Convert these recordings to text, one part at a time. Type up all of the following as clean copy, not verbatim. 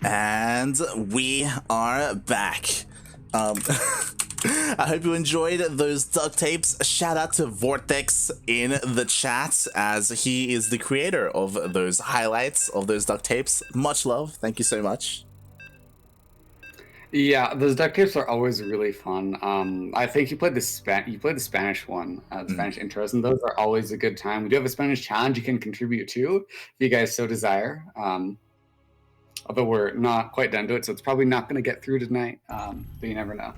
And we are back. I hope you enjoyed those duct tapes. Shout out to Vortex in the chat, as he is the creator of those highlights of those duct tapes. Much love. Thank you so much. Yeah, those duct tapes are always really fun. I think you played the Spanish one, the Spanish intros, and those are always a good time. We do have a Spanish challenge you can contribute to if you guys so desire. Although we're not quite done to it, so it's probably not going to get through tonight, but you never know.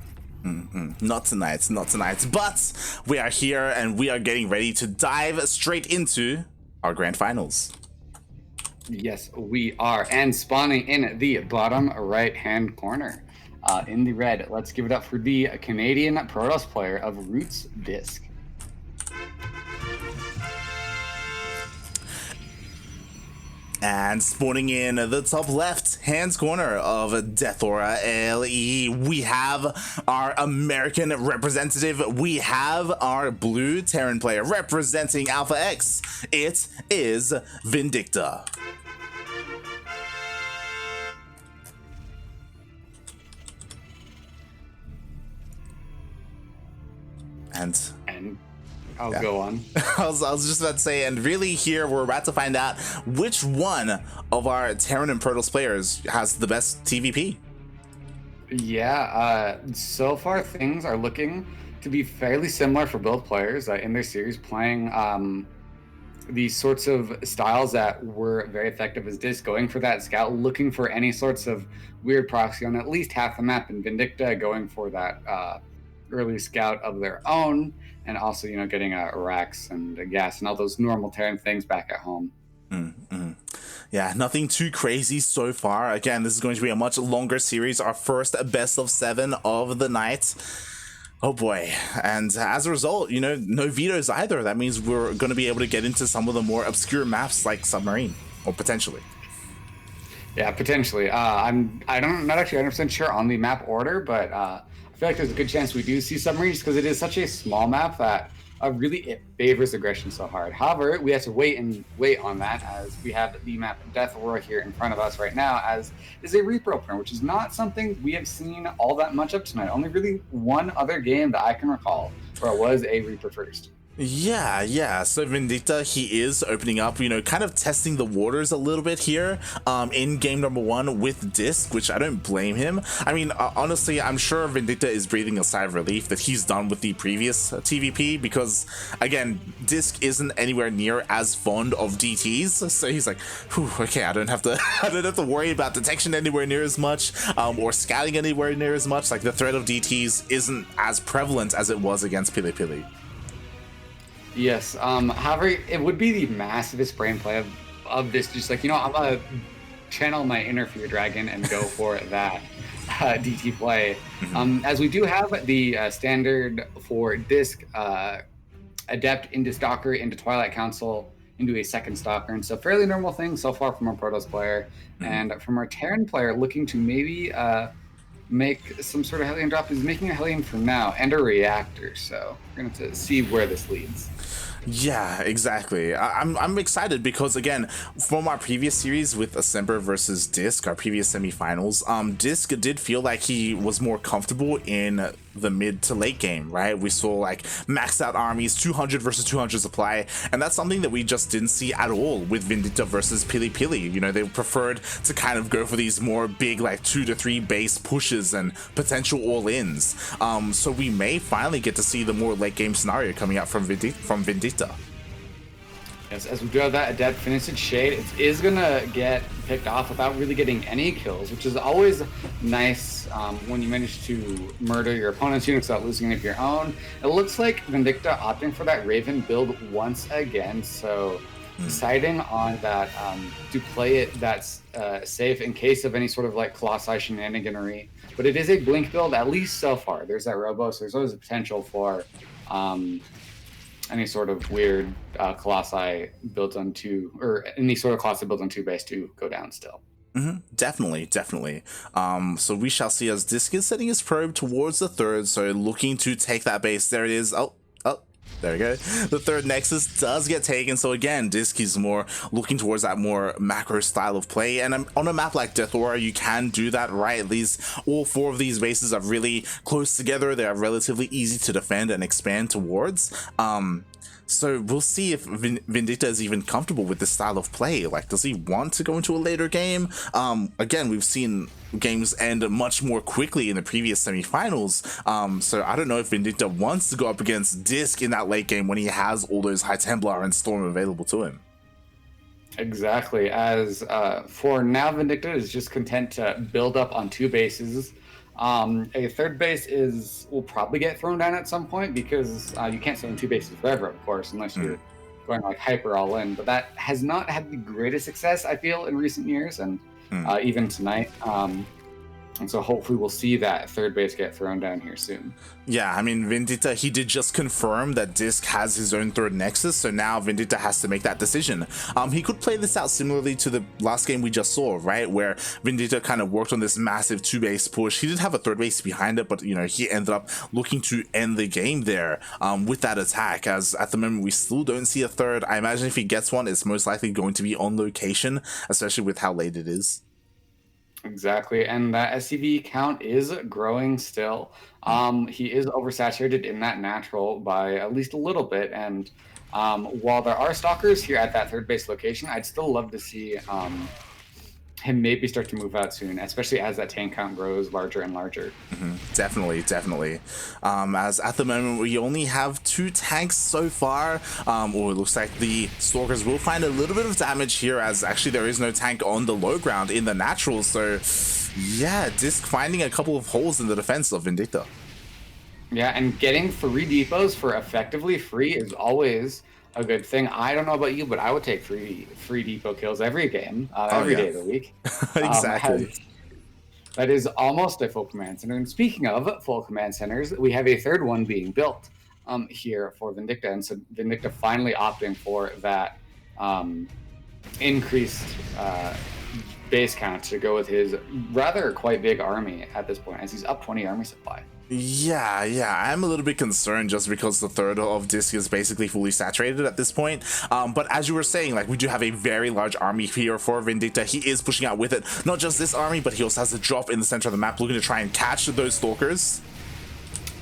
Not tonight, but we are here and we are getting ready to dive straight into our grand finals. Yes, we are, and spawning in the bottom right-hand corner. In the red, let's give it up for the Canadian Protoss player of Roots, DisK. And spawning in the top left-hand corner of Death Aura LE, we have our American representative. We have our blue Terran player representing Alpha X. It is Vindicta. And I'll go on. I was just about to say, and really here we're about to find out which one of our Terran and Protoss players has the best TvP. Yeah, so far things are looking to be fairly similar for both players in their series, playing these sorts of styles that were very effective as DisK, going for that scout, looking for any sorts of weird proxy on at least half the map, and Vindicta going for that early scout of their own, and also, you know, getting racks and gas and all those normal Terran things back at home. Yeah, nothing too crazy so far. Again, this is going to be a much longer series, our first best of 7 of the night. Oh boy. And as a result, you know, no vetoes either. That means we're going to be able to get into some of the more obscure maps like Submarine, or potentially. Yeah, potentially. I'm not actually 100% sure on the map order, but I feel like there's a good chance we do see Submarines because it is such a small map that really it favors aggression so hard. However, we have to wait on that, as we have the map Death Aura here in front of us right now, as is a Reaper opener, which is not something we have seen all that much of tonight. Only really one other game that I can recall where it was a Reaper first. Yeah. So Vindicta, he is opening up, you know, kind of testing the waters a little bit here in game number 1 with DisK, which I don't blame him. I mean, honestly, I'm sure Vindicta is breathing a sigh of relief that he's done with the previous TvP, because again, DisK isn't anywhere near as fond of DTs, so he's like, whew, okay, I don't have to worry about detection anywhere near as much, or scouting anywhere near as much. Like, the threat of DTs isn't as prevalent as it was against Pili. Yes. However, it would be the massivest brain play of this. Just like, you know, I'm gonna channel my inner Fear Dragon and go for that DT play. As we do have the standard for DisK, Adept into Stalker, into Twilight Council, into a second Stalker, and so fairly normal thing so far from our Protoss player, and from our Terran player looking to maybe make some sort of Hellion drop. Is making a Hellion for now and a reactor, so we're going to see where this leads. Yeah, exactly. I'm excited because, again, from our previous series with Assembler versus DisK, our previous semifinals, DisK did feel like he was more comfortable in the mid to late game, right? We saw like maxed out armies, 200 versus 200 supply, and that's something that we just didn't see at all with Vindicta versus Pili. You know, they preferred to kind of go for these more big, like 2 to 3 base pushes and potential all-ins. So we may finally get to see the more late game scenario coming out from Vindicta. Yes, as we do have that Adept Finished Shade, it is going to get picked off without really getting any kills, which is always nice when you manage to murder your opponent's units without losing any of your own. It looks like Vindicta opting for that Raven build once again, so deciding on that to play it that's safe in case of any sort of like Colossi shenaniganery. But it is a Blink build, at least so far. There's that Robo, so there's always a potential for any sort of weird Colossi built on 2, or any sort of Colossi built on 2 base to go down still. Definitely. So we shall see as DisK is setting his probe towards the 3rd, so looking to take that base. There it is. Oh, There we go. The third Nexus does get taken. So again, DisK is more looking towards that more macro style of play. And on a map like Death Aura, you can do that, right? At least all 4 of these bases are really close together. They are relatively easy to defend and expand towards. So we'll see if Vindicta is even comfortable with this style of play. Like, does he want to go into a later game? Again, we've seen games end much more quickly in the previous semifinals. So I don't know if Vindicta wants to go up against DisK in that late game when he has all those High Templar and Storm available to him. Exactly. As for now, Vindicta is just content to build up on 2 bases. A third base will probably get thrown down at some point because you can't stay in 2 bases forever, of course, unless you're going like hyper all in. But that has not had the greatest success, I feel, in recent years, and even tonight. And so hopefully we'll see that third base get thrown down here soon. Yeah, I mean, Vindicta, he did just confirm that DisK has his own third Nexus, so now Vindicta has to make that decision. He could play this out similarly to the last game we just saw, right? Where Vindicta kind of worked on this massive 2-base push. He did have a third base behind it, but, you know, he ended up looking to end the game there with that attack, as at the moment we still don't see a third. I imagine if he gets one, it's most likely going to be on location, especially with how late it is. Exactly, and that SCV count is growing still. He is oversaturated in that natural by at least a little bit, and while there are stalkers here at that third base location, I'd still love to see him maybe start to move out soon, especially as that tank count grows larger and larger. Definitely. As at the moment we only have 2 tanks so far, or it looks like the Stalkers will find a little bit of damage here, as actually there is no tank on the low ground in the natural. So yeah, DisK finding a couple of holes in the defense of Vindicta. Yeah, and getting 3 depots for effectively free is always a good thing. I don't know about you, but I would take free depot kills every game, every day of the week. Exactly. That is almost a full command center. And speaking of full command centers, we have a third one being built here for Vindicta. And so Vindicta finally opting for that increased base count to go with his rather quite big army at this point, as he's up 20 army supply. Yeah, I'm a little bit concerned just because the third of DisK is basically fully saturated at this point. But as you were saying, like, we do have a very large army here for Vindicta. He is pushing out with it, not just this army, but he also has a drop in the center of the map, looking to try and catch those Stalkers.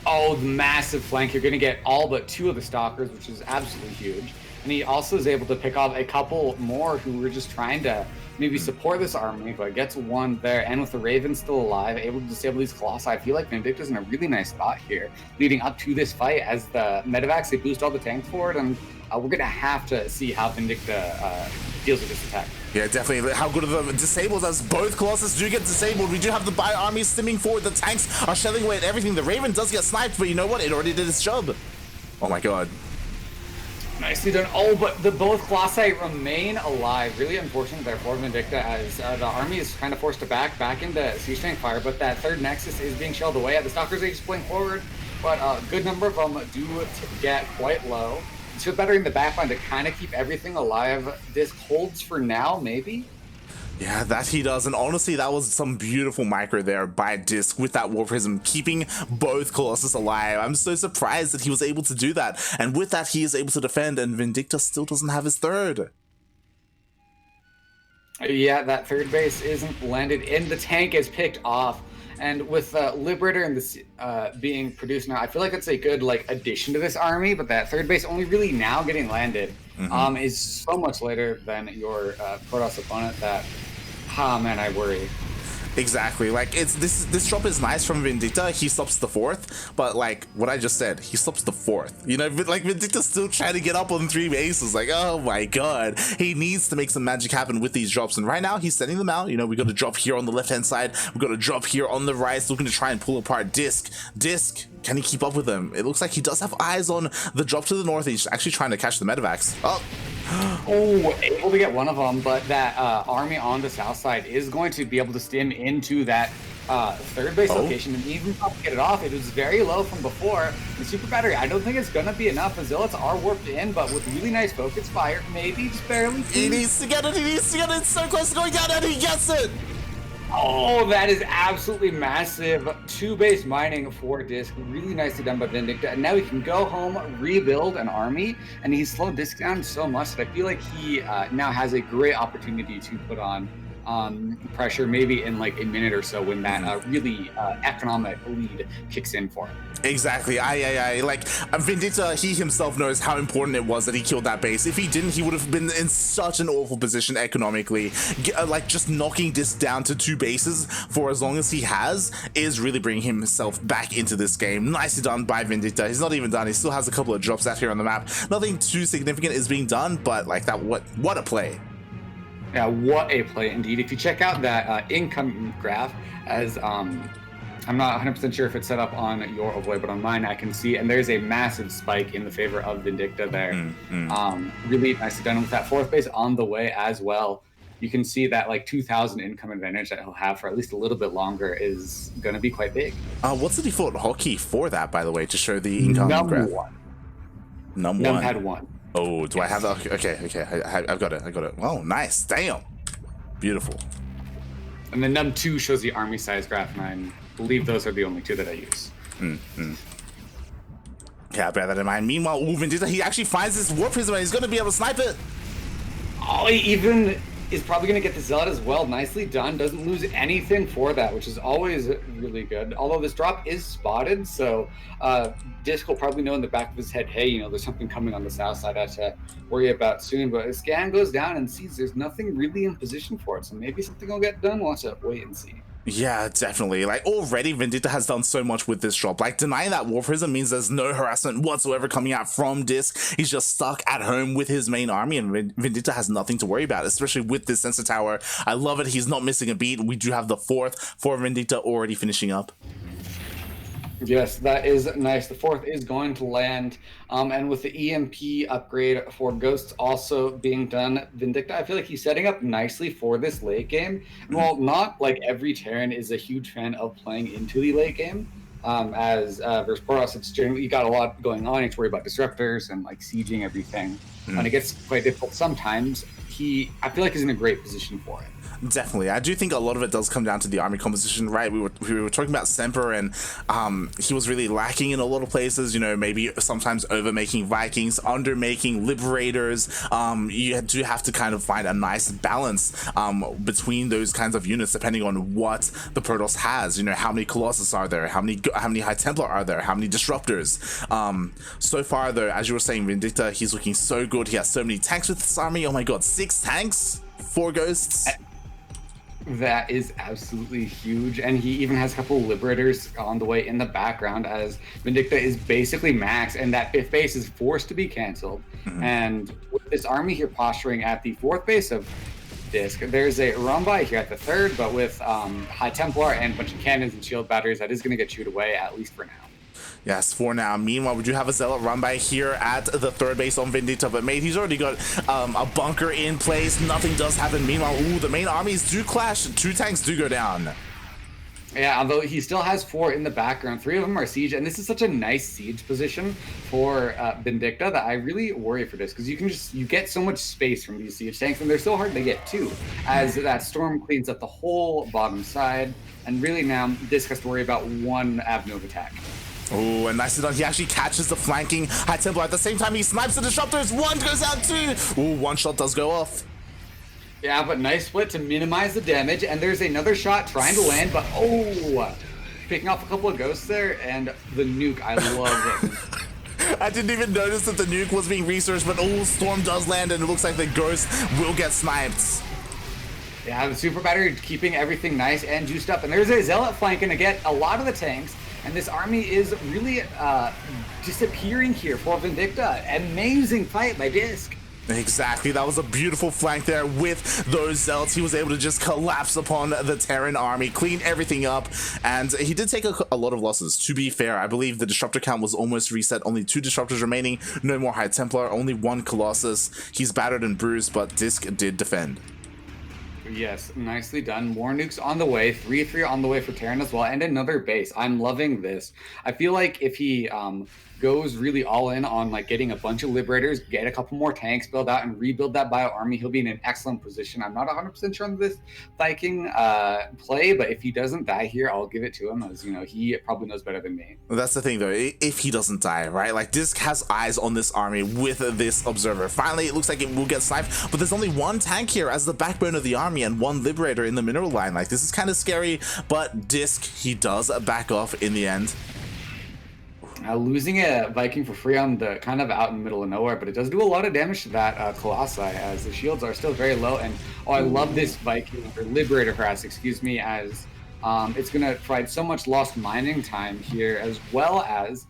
Oh, the massive flank. You're going to get all but 2 of the Stalkers, which is absolutely huge. And he also is able to pick off a couple more who were just trying to maybe support this army, but gets 1 there. And with the Raven still alive, able to disable these Colossi, I feel like Vindicta's in a really nice spot here, leading up to this fight as the Medivacs, they boost all the tanks forward, and we're going to have to see how Vindicta deals with this attack. Yeah, definitely. How good of them disabled, as both Colossus do get disabled. We do have the Bio army stimming forward. The tanks are shelling away at everything. The Raven does get sniped, but you know what? It already did its job. Oh my god. Nicely done. Oh, but the both Colossi remain alive. Really unfortunate there for Vindicta, as the army is kind of forced to back into siege tank fire, but that third Nexus is being shelled away. The Stalkers are just playing forward, but a good number of them do get quite low. So better in the backline to kind of keep everything alive. This holds for now, maybe? Yeah, that he does, and honestly, that was some beautiful micro there by DisK with that War Prism, keeping both Colossus alive. I'm so surprised that he was able to do that, and with that, he is able to defend, and Vindicta still doesn't have his third. Yeah, that third base isn't landed in. The tank is picked off, and with Liberator and this being produced now, I feel like it's a good addition to this army, but that third base only really now getting landed is so much later than your Protoss opponent that... Ah, man, I worry. Exactly. Like, it's this drop is nice from Vindicta. He stops the 4th, but like what I just said, he stops the 4th. You know, like Vindicta's still trying to get up on 3 bases. Like, oh my god, he needs to make some magic happen with these drops. And right now, he's sending them out. You know, we got a drop here on the left-hand side. We got a drop here on the right, looking to try and pull apart DisK. DisK, can he keep up with them? It looks like he does have eyes on the drop to the north. He's actually trying to catch the Medivacs. Oh, able to get one of them, but that army on the south side is going to be able to stim into that third base location, and even get it off. It was very low from before. The super battery, I don't think it's going to be enough. The Zealots are warped in, but with really nice focus fire, maybe just barely. He needs to get it. He needs to get it. It's so close to going down, and he gets it. Oh, that is absolutely massive. 2-base mining for DisK. Really nicely done by Vindicta. And now he can go home, rebuild an army, and he's slowed DisK down so much that I feel like he now has a great opportunity to put on pressure maybe in like a minute or so when that really economic lead kicks in for him. Exactly. I like Vindicta, he himself knows how important it was that he killed that base. If he didn't, he would have been in such an awful position economically. Like just knocking this down to 2 bases for as long as he has is really bringing himself back into this game. Nicely done by Vindicta. He's not even done. He still has a couple of drops out here on the map. Nothing too significant is being done, but like that, what a play. Yeah, what a play indeed. If you check out that income graph, as I'm not 100% sure if it's set up on your Ovoid, but on mine I can see, and there's a massive spike in the favor of Vindicta there. Really nicely done with that 4th base on the way as well. You can see that like 2,000 income advantage that he'll have for at least a little bit longer is going to be quite big. What's the default hotkey for that, by the way, to show the income graph? Numpad 1. Oh, do I have that? Okay. I've got it. Oh, nice. Damn. Beautiful. And then num2 shows the army size graph, and I believe those are the only 2 that I use. Yeah, bear that in mind. Meanwhile, Vindicta, he actually finds this War Prism and he's going to be able to snipe it. Oh, he even is probably going to get the Zealot as well. Nicely done. Doesn't lose anything for that, which is always really good. Although this drop is spotted, so DisK will probably know in the back of his head, hey, you know, there's something coming on the south side I have to worry about soon. But his scan goes down and sees there's nothing really in position for it, so maybe something will get done. We'll have to wait and see. Yeah, definitely. Like already Vindicta has done so much with this drop. Like denying that War Prism means there's no harassment whatsoever coming out from DisK. He's just stuck at home with his main army, and Vindicta has nothing to worry about, especially with this sensor tower. I love it. He's not missing a beat. We do have the 4th for Vindicta already finishing up. Yes, that is nice. The 4th is going to land. And with the EMP upgrade for Ghosts also being done, Vindicta, I feel like he's setting up nicely for this late game. Well, not like every Terran is a huge fan of playing into the late game. As versus Protoss, it's generally, you got a lot going on. You have to worry about disruptors and like sieging everything. And it gets quite difficult sometimes. I feel like he's in a great position for it. Definitely. I do think a lot of it does come down to the army composition, right? We were talking about Semper, and he was really lacking in a lot of places, you know, maybe sometimes over making Vikings, under making Liberators. You do have to kind of find a nice balance between those kinds of units depending on what the Protoss has. You know, how many Colossus are there? How many High Templar are there? How many Disruptors? So far though, as you were saying, Vindicta, he's looking so good. He has so many tanks with this army. Oh my god, 6 tanks? 4 Ghosts? That is absolutely huge, and he even has a couple of Liberators on the way in the background as Vindicta is basically max, and that 5th base is forced to be canceled. And with this army here posturing at the 4th base of DisK, there's a run-by here at the 3rd, but with High Templar and a bunch of cannons and shield batteries, that is going to get chewed away, at least for now. Yes, for now. Meanwhile, we do have a Zealot run by here at the 3rd base on Vindicta, but mate, he's already got a bunker in place. Nothing does happen. Meanwhile, the main armies do clash. 2 tanks do go down. Yeah, although he still has 4 in the background. 3 of them are siege, and this is such a nice siege position for Vindicta that I really worry for this, because you get so much space from these siege tanks, and they're so hard to get too, as that storm cleans up the whole bottom side, and really now DisK has to worry about one avenue of attack. Oh, and nicely done. He actually catches the flanking High Templar. At the same time, he snipes the Disruptors. 1 goes out, 2. Oh, 1 shot does go off. Yeah, but nice split to minimize the damage. And there's another shot trying to land, but picking off a couple of Ghosts there. And the nuke, I love it. I didn't even notice that the nuke was being researched, but Storm does land, and it looks like the Ghost will get sniped. Yeah, the Super Battery keeping everything nice and juiced up. And there's a Zealot flanking to get a lot of the tanks. And this army is really disappearing here for Vindicta. Amazing fight by DisK. Exactly. That was a beautiful flank there with those Zealots. He was able to just collapse upon the Terran army, clean everything up, and he did take a lot of losses. To be fair, I believe the Disruptor count was almost reset. Only 2 Disruptors remaining. No more High Templar. Only 1 Colossus. He's battered and bruised, but DisK did defend. Yes, nicely done. More nukes on the way. 3-3 on the way for Terran as well, and another base. I'm loving this. I feel like if he goes really all in on like getting a bunch of liberators, get a couple more tanks build out, and rebuild that bio army, he'll be in an excellent position. I'm not 100% sure on this Viking play, but if he doesn't die here, I'll give it to him, as you know, he probably knows better than me. That's the thing though, if he doesn't die, right? Like DisK has eyes on this army with this observer. Finally, it looks like it will get sniped, but there's only one tank here as the backbone of the army and one liberator in the mineral line. Like, this is kind of scary, but DisK, he does back off in the end. Losing a Viking for free on the kind of out in the middle of nowhere, but it does do a lot of damage to that Colossi, as the shields are still very low. And oh, I love this Viking, or Liberator harass, excuse me, as it's going to provide so much lost mining time here, as well as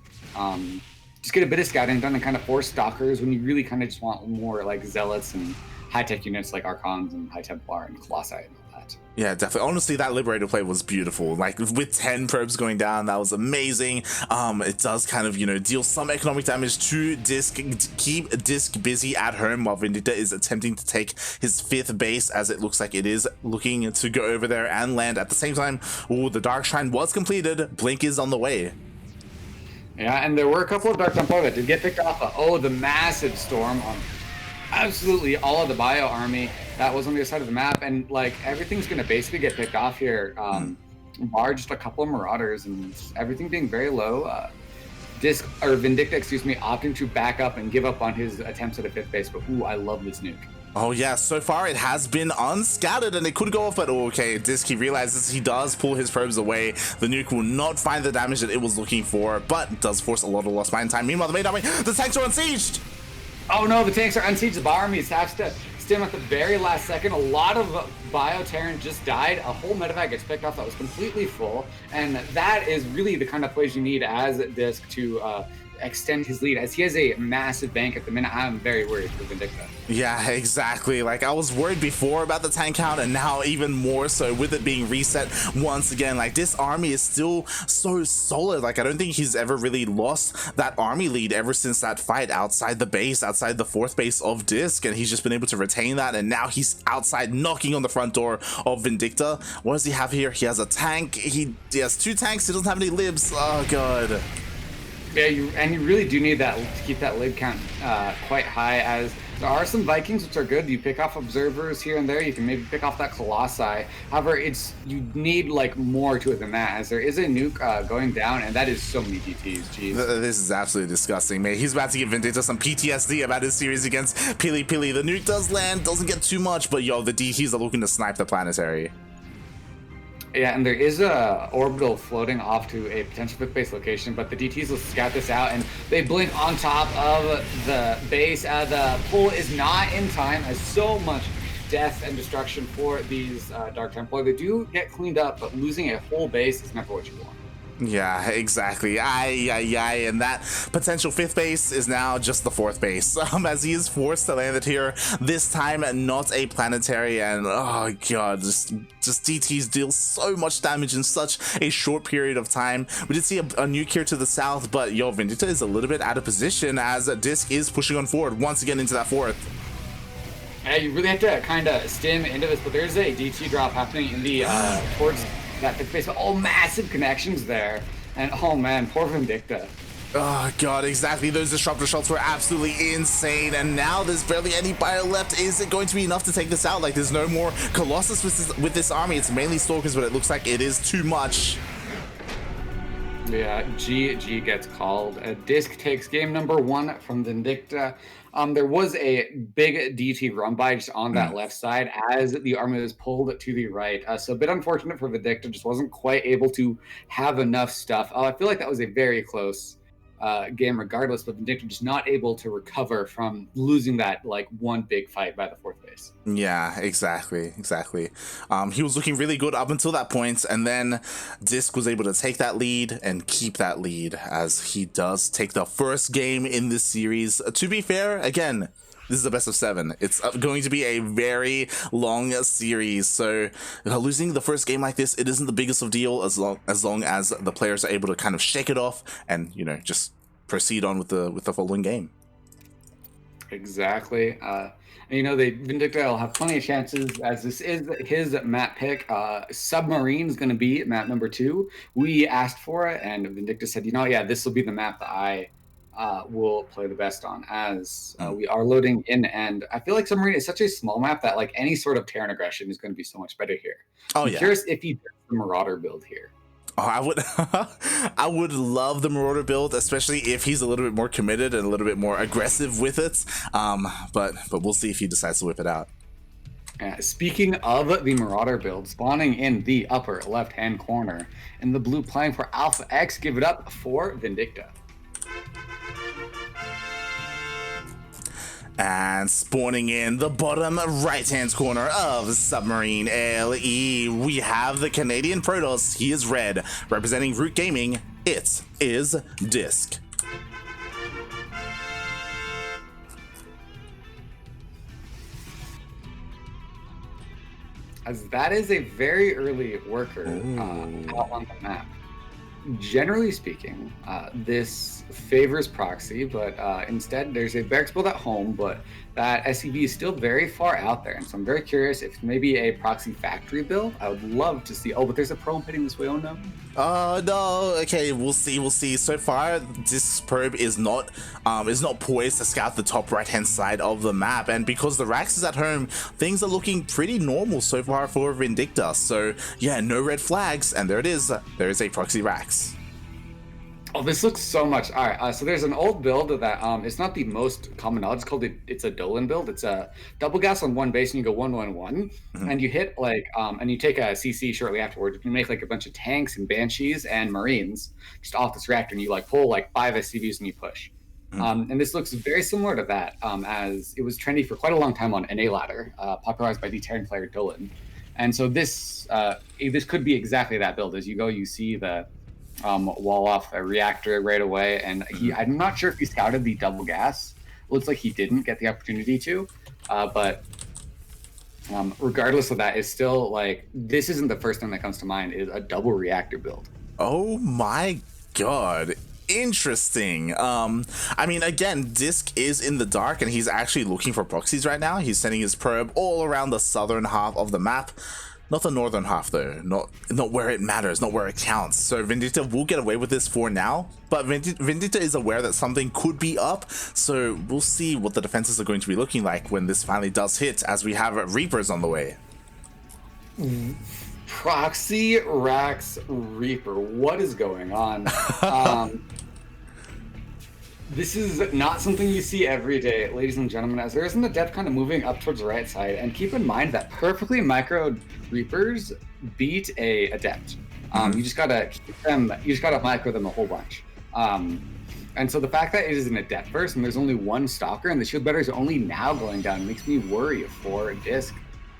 just get a bit of scouting done and kind of force stalkers when you really kind of just want more like zealots and high-tech units like Archons and High Templar and Colossi and all that. Yeah, definitely. Honestly, that Liberator play was beautiful. Like, with 10 probes going down, that was amazing. It does kind of, you know, deal some economic damage to DisK, keep DisK busy at home while Vindicta is attempting to take his 5th base, as it looks like it is looking to go over there and land at the same time. Oh, the Dark Shrine was completed. Blink is on the way. Yeah, and there were a couple of Dark Templar that did get picked off. Oh, the massive storm on absolutely all of the bio army that was on the other side of the map, and like everything's gonna basically get picked off here. Bar just a couple of marauders and everything being very low. DisK, or Vindicta, excuse me, opting to back up and give up on his attempts at a 5th base. But ooh, I love this nuke. Oh yeah, so far it has been unscattered and it could go off, but okay, DisK, he realizes he does pull his probes away. The nuke will not find the damage that it was looking for, but does force a lot of lost mine time. Meanwhile, the main army, the tanks are unsieged! Oh no, the tanks are unsieged. The bio armies have to stem at the very last second. A lot of Bio Terran just died. A whole medevac gets picked off that was completely full. And that is really the kind of plays you need as DisK to extend his lead, as he has a massive bank at the minute. I'm very worried for Vindicta. Yeah, exactly. Like, I was worried before about the tank count, and now even more so with it being reset once again. Like, this army is still so solid. Like, I don't think he's ever really lost that army lead ever since that fight outside the base, outside the 4th base of DisK, and he's just been able to retain that, and now he's outside knocking on the front door of Vindicta. What does he have here? He has a tank. He has 2 tanks. He doesn't have any libs. Oh god. Yeah, you really do need that to keep that lib count quite high, as there are some Vikings which are good. You pick off observers here and there. You can maybe pick off that Colossi. However, you need like more to it than that, as there is a nuke going down, and that is so many DTs. Jeez. This is absolutely disgusting, man. He's about to give Vindicta some PTSD about his series against Pili Pili. The nuke does land, doesn't get too much, but yo, the DTs are looking to snipe the planetary. Yeah, and there is a orbital floating off to a potential 5th base location, but the DTs will scout this out, and they blink on top of the base. The pull is not in time, as so much death and destruction for these Dark Templar. They do get cleaned up, but losing a whole base is never what you want. Yeah, exactly. And that potential 5th base is now just the 4th base, as he is forced to land it here, this time not a planetary, and oh god, just DTs deal so much damage in such a short period of time. We did see a nuke here to the south, but yo, Vindicta is a little bit out of position as DisK is pushing on forward once again into that 4th. Yeah, you really have to kind of stem into this, but there's a DT drop happening in the towards that 5th base. All massive connections there, and oh man, poor Vindicta. Oh god, exactly. Those disruptor shots were absolutely insane, and now there's barely any bio left. Is it going to be enough to take this out? Like, there's no more Colossus with this army. It's mainly Stalkers, but it looks like it is too much. Yeah, GG gets called. DisK takes game number 1 from Vindicta. There was a big DT run by just on that left side as the army was pulled to the right. So a bit unfortunate for Vindicta, just wasn't quite able to have enough stuff. I feel like that was a very close game regardless, but Vindicta just not able to recover from losing that like one big fight by the 4th base. Yeah, exactly. He was looking really good up until that point, and then DisK was able to take that lead and keep that lead, as he does take the first game in this series. To be fair, again, this is the best of 7. It's going to be a very long series, so losing the first game like this, it isn't the biggest of deal as long as the players are able to kind of shake it off and, you know, just proceed on with the following game. Exactly. You know, Vindicta will have plenty of chances, as this is his map pick. Submarine's going to be map number 2. We asked for it, and Vindicta said, you know, yeah, this will be the map that I will play the best on, as we are loading in, and I feel like Submarine is such a small map that like any sort of Terran aggression is going to be so much better here. Oh, I'm yeah. curious if he does the Marauder build here. Oh, I would I would love the Marauder build, especially if he's a little bit more committed and a little bit more aggressive with it. But we'll see if he decides to whip it out. Speaking of the Marauder build, spawning in the upper left-hand corner, and the blue playing for Alpha X, give it up for Vindicta. And spawning in the bottom right-hand corner of Submarine LE, we have the Canadian Protoss. He is red, representing Root Gaming. It is DisK. As that is a very early worker out on the map. Generally speaking, this favors proxy, but instead there's a barracks build at home, but that SCV is still very far out there, and so I'm very curious if maybe a proxy factory build. I would love to see. Oh, but there's a probe heading this way. Oh no. No. Okay, we'll see. So far, this probe is not poised to scout the top right-hand side of the map, and because the Rax is at home, things are looking pretty normal so far for Vindicta. So yeah, no red flags, and there it is. There is a proxy Rax. Oh, this looks so much. All right, so there's an old build that it's not the most common knowledge. It's a Dolan build. It's a double gas on one base, and you go 1-1-1, and you hit like and you take a CC shortly afterwards. You make like a bunch of tanks and banshees and marines just off this reactor, and you like pull like 5 SCVs and you push. And this looks very similar to that, as it was trendy for quite a long time on NA ladder, popularized by the Terran player Dolan. And so this could be exactly that build. As you go, you see the wall off a reactor right away, and I'm not sure if he scouted the double gas. Looks like he didn't get the opportunity to, but regardless of that, it's still like, this isn't the first thing that comes to mind, is a double reactor build. Oh my god, interesting. I mean, again, DisK is in the dark and he's actually looking for proxies right now. He's sending his probe all around the southern half of the map. Not the northern half though, not where it matters, not where it counts. So Vindicta will get away with this for now, but Vindicta is aware that something could be up, so we'll see what the defenses are going to be looking like when this finally does hit, as we have Reapers on the way. Proxy Rax Reaper, what is going on? This is not something you see every day, ladies and gentlemen, as there isn't a depth kind of moving up towards the right side. And keep in mind that perfectly micro Reapers beat a Adept. You just gotta keep them, you just gotta micro them a whole bunch. And so the fact that it is an Adept first and there's only one Stalker and the shield batteries are only now going down makes me worry for DisK.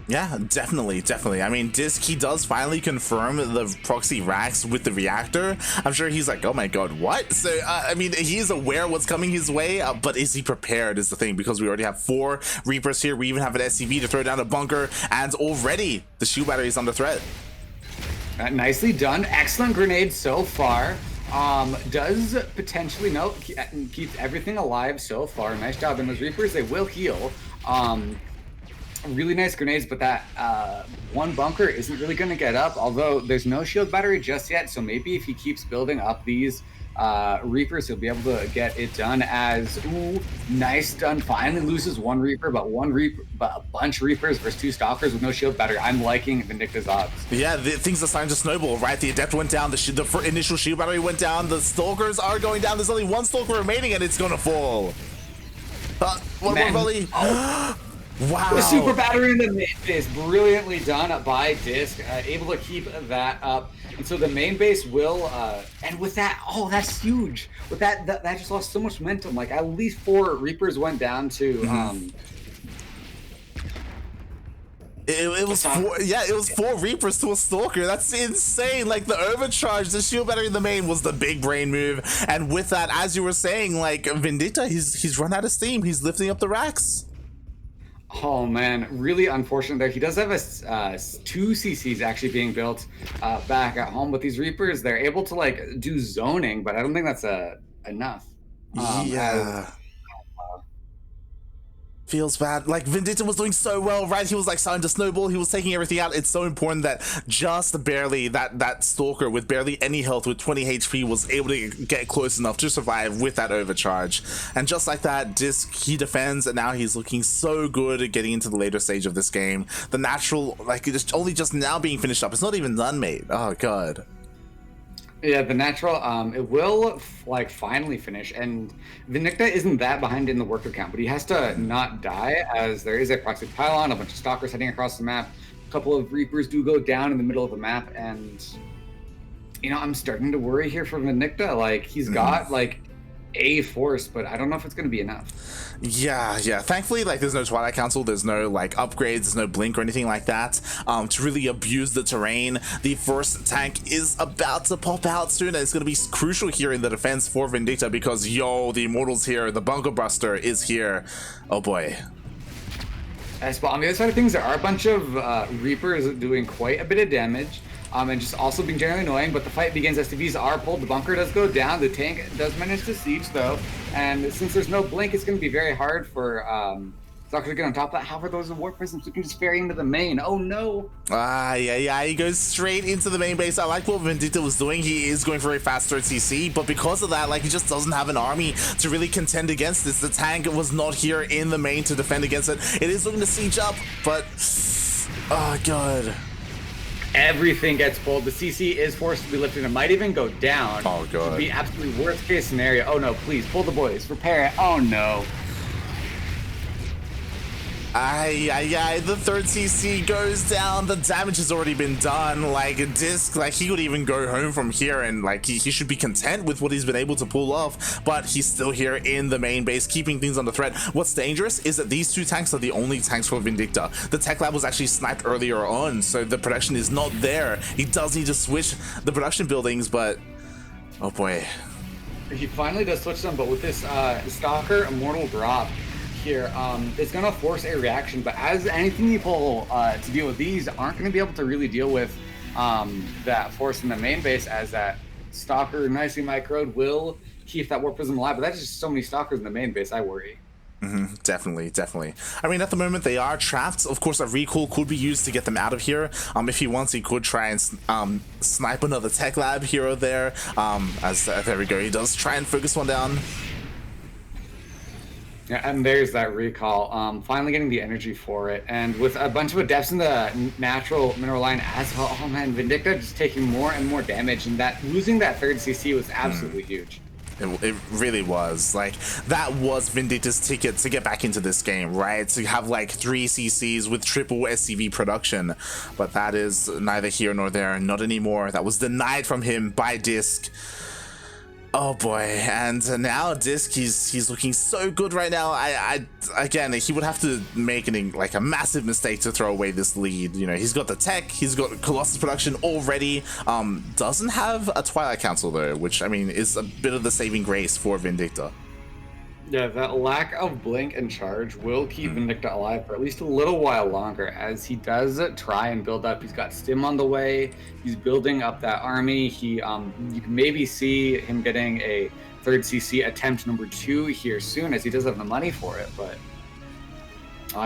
Yeah, definitely. I mean, DisK, he does finally confirm the proxy Rax with the reactor. I'm sure he's like, oh my god, what? So, I mean, he is aware what's coming his way, but is he prepared is the thing, because we already have 4 Reapers here. We even have an SCV to throw down a bunker, and already the shield battery is under threat. Nicely done. Excellent grenade so far. Does potentially, no, keeps everything alive so far. Nice job. And those Reapers, they will heal. Really nice grenades, but that one bunker isn't really going to get up, although there's no shield battery just yet, so maybe if he keeps building up these Reapers, he'll be able to get it done. As, ooh, nice done. Finally loses one Reaper, but a bunch of Reapers versus 2 Stalkers with no shield battery. I'm liking Vindicta's odds. Yeah, things are starting to snowball, right? The Adept went down, the initial shield battery went down, the Stalkers are going down, there's only 1 Stalker remaining, and it's going to fall. One more volley. Wow. The super battery in the main base, brilliantly done by DisK, able to keep that up. And so the main base will, and with that, oh, that's huge. With that just lost so much momentum. Like, at least 4 Reapers went down to, It was 4, yeah, it was 4 Reapers to a Stalker. That's insane. Like, the overcharge, the shield battery in the main was the big brain move. And with that, as you were saying, like, Vindicta, he's run out of steam. He's lifting up the Rax. Oh man, really unfortunate there. He does have 2 CCs actually being built back at home, but these Reapers, they're able to like do zoning, but I don't think that's enough. Yeah. Feels bad. Like, Vindicta was doing so well, right? He was like starting to snowball. He was taking everything out. It's so important that just barely that Stalker with barely any health with 20 HP was able to get close enough to survive with that overcharge. And just like that, DisK, he defends, and now he's looking so good at getting into the later stage of this game. The natural, like, it's only just now being finished up. It's not even done, mate. Oh, God. Yeah, the natural, it will like finally finish, and Vindicta isn't that behind in the worker count, but he has to not die as there is a proxy pylon, a bunch of stalkers heading across the map, a couple of reapers do go down in the middle of the map, and you know, I'm starting to worry here for Vindicta. Like, he's got like a force, but I don't know if it's going to be enough. Yeah, thankfully, like, there's no Twilight Council, there's no like upgrades, there's no blink or anything like that to really abuse the terrain. The first tank is about to pop out soon, and it's going to be crucial here in the defense for Vindicta because, yo, the Immortal's here, the Bunker Buster is here. Oh boy. But on the other side of things, there are a bunch of Reapers doing quite a bit of damage. And just also being generally annoying, but the fight begins. STVs are pulled, the bunker does go down, the tank does manage to siege though, and since there's no blink, it's going to be very hard for Stalker to get on top of that. However, those are Warp Prisms, we can just ferry into the main. Oh no! Yeah, he goes straight into the main base. I like what Vindicta was doing. He is going for a fast third CC, but because of that, like, he just doesn't have an army to really contend against this. The tank was not here in the main to defend against it. It is looking to siege up, but oh god. Everything gets pulled. The CC is forced to be lifted. It might even go down. Oh god. It would be absolutely worst case scenario. Oh no, please pull the boys. Repair it. Oh no. The third CC goes down. The damage has already been done. Like, DisK, like, he could even go home from here, and like he should be content with what he's been able to pull off, but he's still here in the main base, keeping things under threat. What's dangerous is that these two tanks are the only tanks for Vindicta. The tech lab was actually sniped earlier on, so the production is not there. He does need to switch the production buildings, but oh boy. He finally does switch them, but with this Stalker Immortal drop here, it's going to force a reaction, but as anything you pull to deal with these aren't going to be able to really deal with that force in the main base, as that Stalker nicely microed will keep that Warp Prism alive, but that's just so many Stalkers in the main base, I worry. Definitely. I mean, at the moment they are trapped. Of course, a recall could be used to get them out of here. If he wants, he could try and snipe another tech lab here or there. There we go. He does try and focus one down. Yeah, and there's that recall. Finally getting the energy for it, and with a bunch of adepts in the natural mineral line as well. Oh man, Vindicta just taking more and more damage, and that losing that third CC was absolutely huge. It really was. Like, that was Vindicta's ticket to get back into this game, right? To have like 3 CCs with triple SCV production. But that is neither here nor there. Not anymore. That was denied from him by DisK. Oh boy, and now DisK, he's looking so good right now. Again, he would have to make a massive mistake to throw away this lead. You know, he's got the tech, he's got Colossus production already. Doesn't have a Twilight Council though, which I mean is a bit of the saving grace for Vindicta. Yeah, that lack of blink and charge will keep Vindicta alive for at least a little while longer, as he does try and build up. He's got Stim on the way. He's building up that army. He, you can maybe see him getting a third CC attempt number 2 here soon, as he does have the money for it, but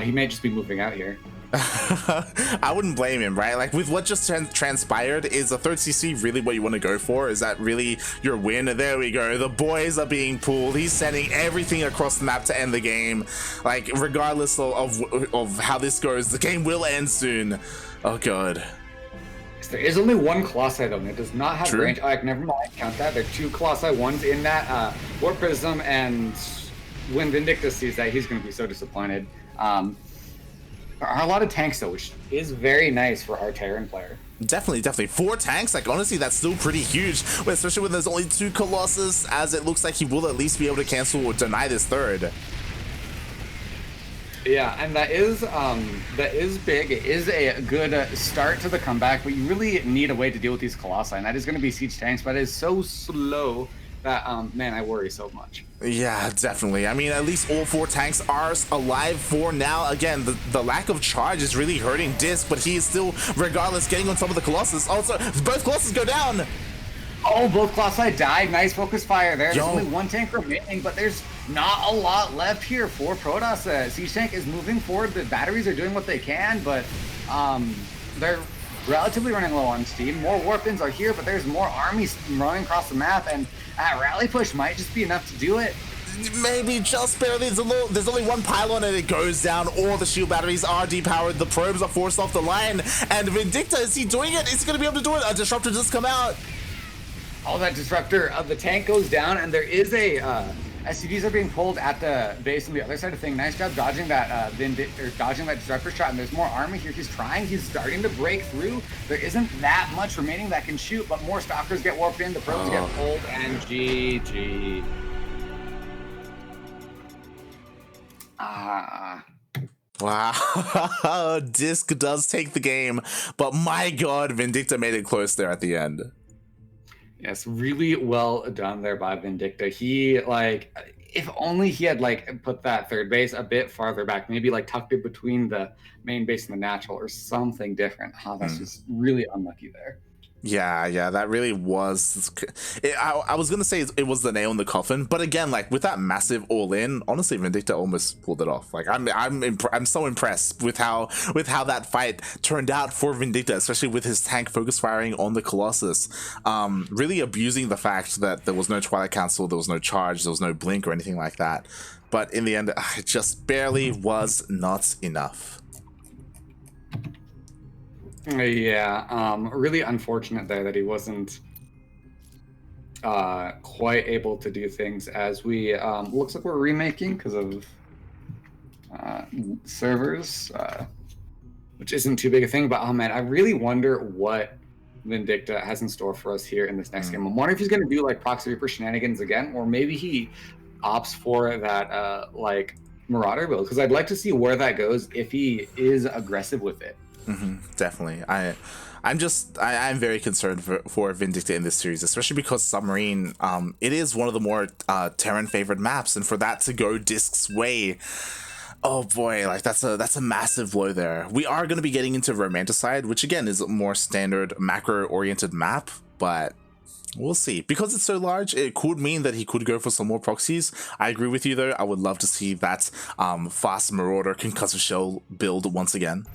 he may just be moving out here. I wouldn't blame him, right? Like, with what just transpired, is a third CC really what you want to go for? Is that really your win? There we go. The boys are being pulled. He's sending everything across the map to end the game. Like, regardless of how this goes, the game will end soon. Oh god. There is only one Colossi though, and it does not have True. range. Never mind, count that. There are 2 Colossi, one's in that Warp Prism, and when Vindicta sees that, he's going to be so disappointed. There are a lot of tanks though, which is very nice for our Terran player. Definitely. 4 tanks, like, honestly, that's still pretty huge, especially when there's only 2 Colossus, as it looks like he will at least be able to cancel or deny this third. Yeah, and that is big. It is a good start to the comeback, but you really need a way to deal with these Colossi, and that is going to be siege tanks, but it is so slow that, man, I worry so much. Yeah, definitely. I mean, at least all 4 tanks are alive for now. Again, the lack of charge is really hurting DisK, but he is still, regardless, getting on top of the Colossus. Also, both Colossus go down. Oh, both Colossi died. Nice focus fire there. There's Yo. only one tank remaining, but there's not a lot left here for Protoss. Siege tank is moving forward. The batteries are doing what they can, but they're relatively running low on steam. More warpins are here, but there's more armies running across the map, and that rally push might just be enough to do it. Maybe just barely. There's only one pylon and it goes down. All the shield batteries are depowered. The probes are forced off the line. And Vindicta, is he doing it? Is he going to be able to do it? A disruptor just come out. All that disruptor of the tank goes down, and there is a SCVs are being pulled at the base on the other side of thing. Nice job dodging that dodging that disruptor shot, and there's more army here. He's starting to break through. There isn't that much remaining that can shoot, but more stalkers get warped in, the probes get pulled, and GG. Wow. DisK does take the game, but my god, Vindicta made it close there at the end. Yes, really well done there by Vindicta. He, like, if only he had, like, put that third base a bit farther back, maybe, like, tucked it between the main base and the natural or something different. Oh, that's just really unlucky there. Yeah, that really was. I was gonna say it was the nail in the coffin, but again, like with that massive all-in, honestly, Vindicta almost pulled it off. Like I'm so impressed with how that fight turned out for Vindicta, especially with his tank focus firing on the Colossus, really abusing the fact that there was no Twilight Council, there was no charge, there was no blink or anything like that. But in the end, it just barely was not enough. Yeah, really unfortunate there that he wasn't quite able to do things as we looks like we're remaking because of servers, which isn't too big a thing. But oh man, I really wonder what Vindicta has in store for us here in this next game. I'm wondering if he's going to do like Proxy Reaper shenanigans again, or maybe he opts for that like Marauder build, because I'd like to see where that goes if he is aggressive with it. Definitely. I'm very concerned for Vindicta in this series, especially because Submarine, it is one of the more Terran favored maps, and for that to go DisK's way, oh boy, like that's a massive blow there. We are going to be getting into Romanticide, which again is a more standard macro oriented map, but we'll see. Because it's so large, it could mean that he could go for some more proxies. I agree with you though. I would love to see that fast Marauder concussive shell build once again.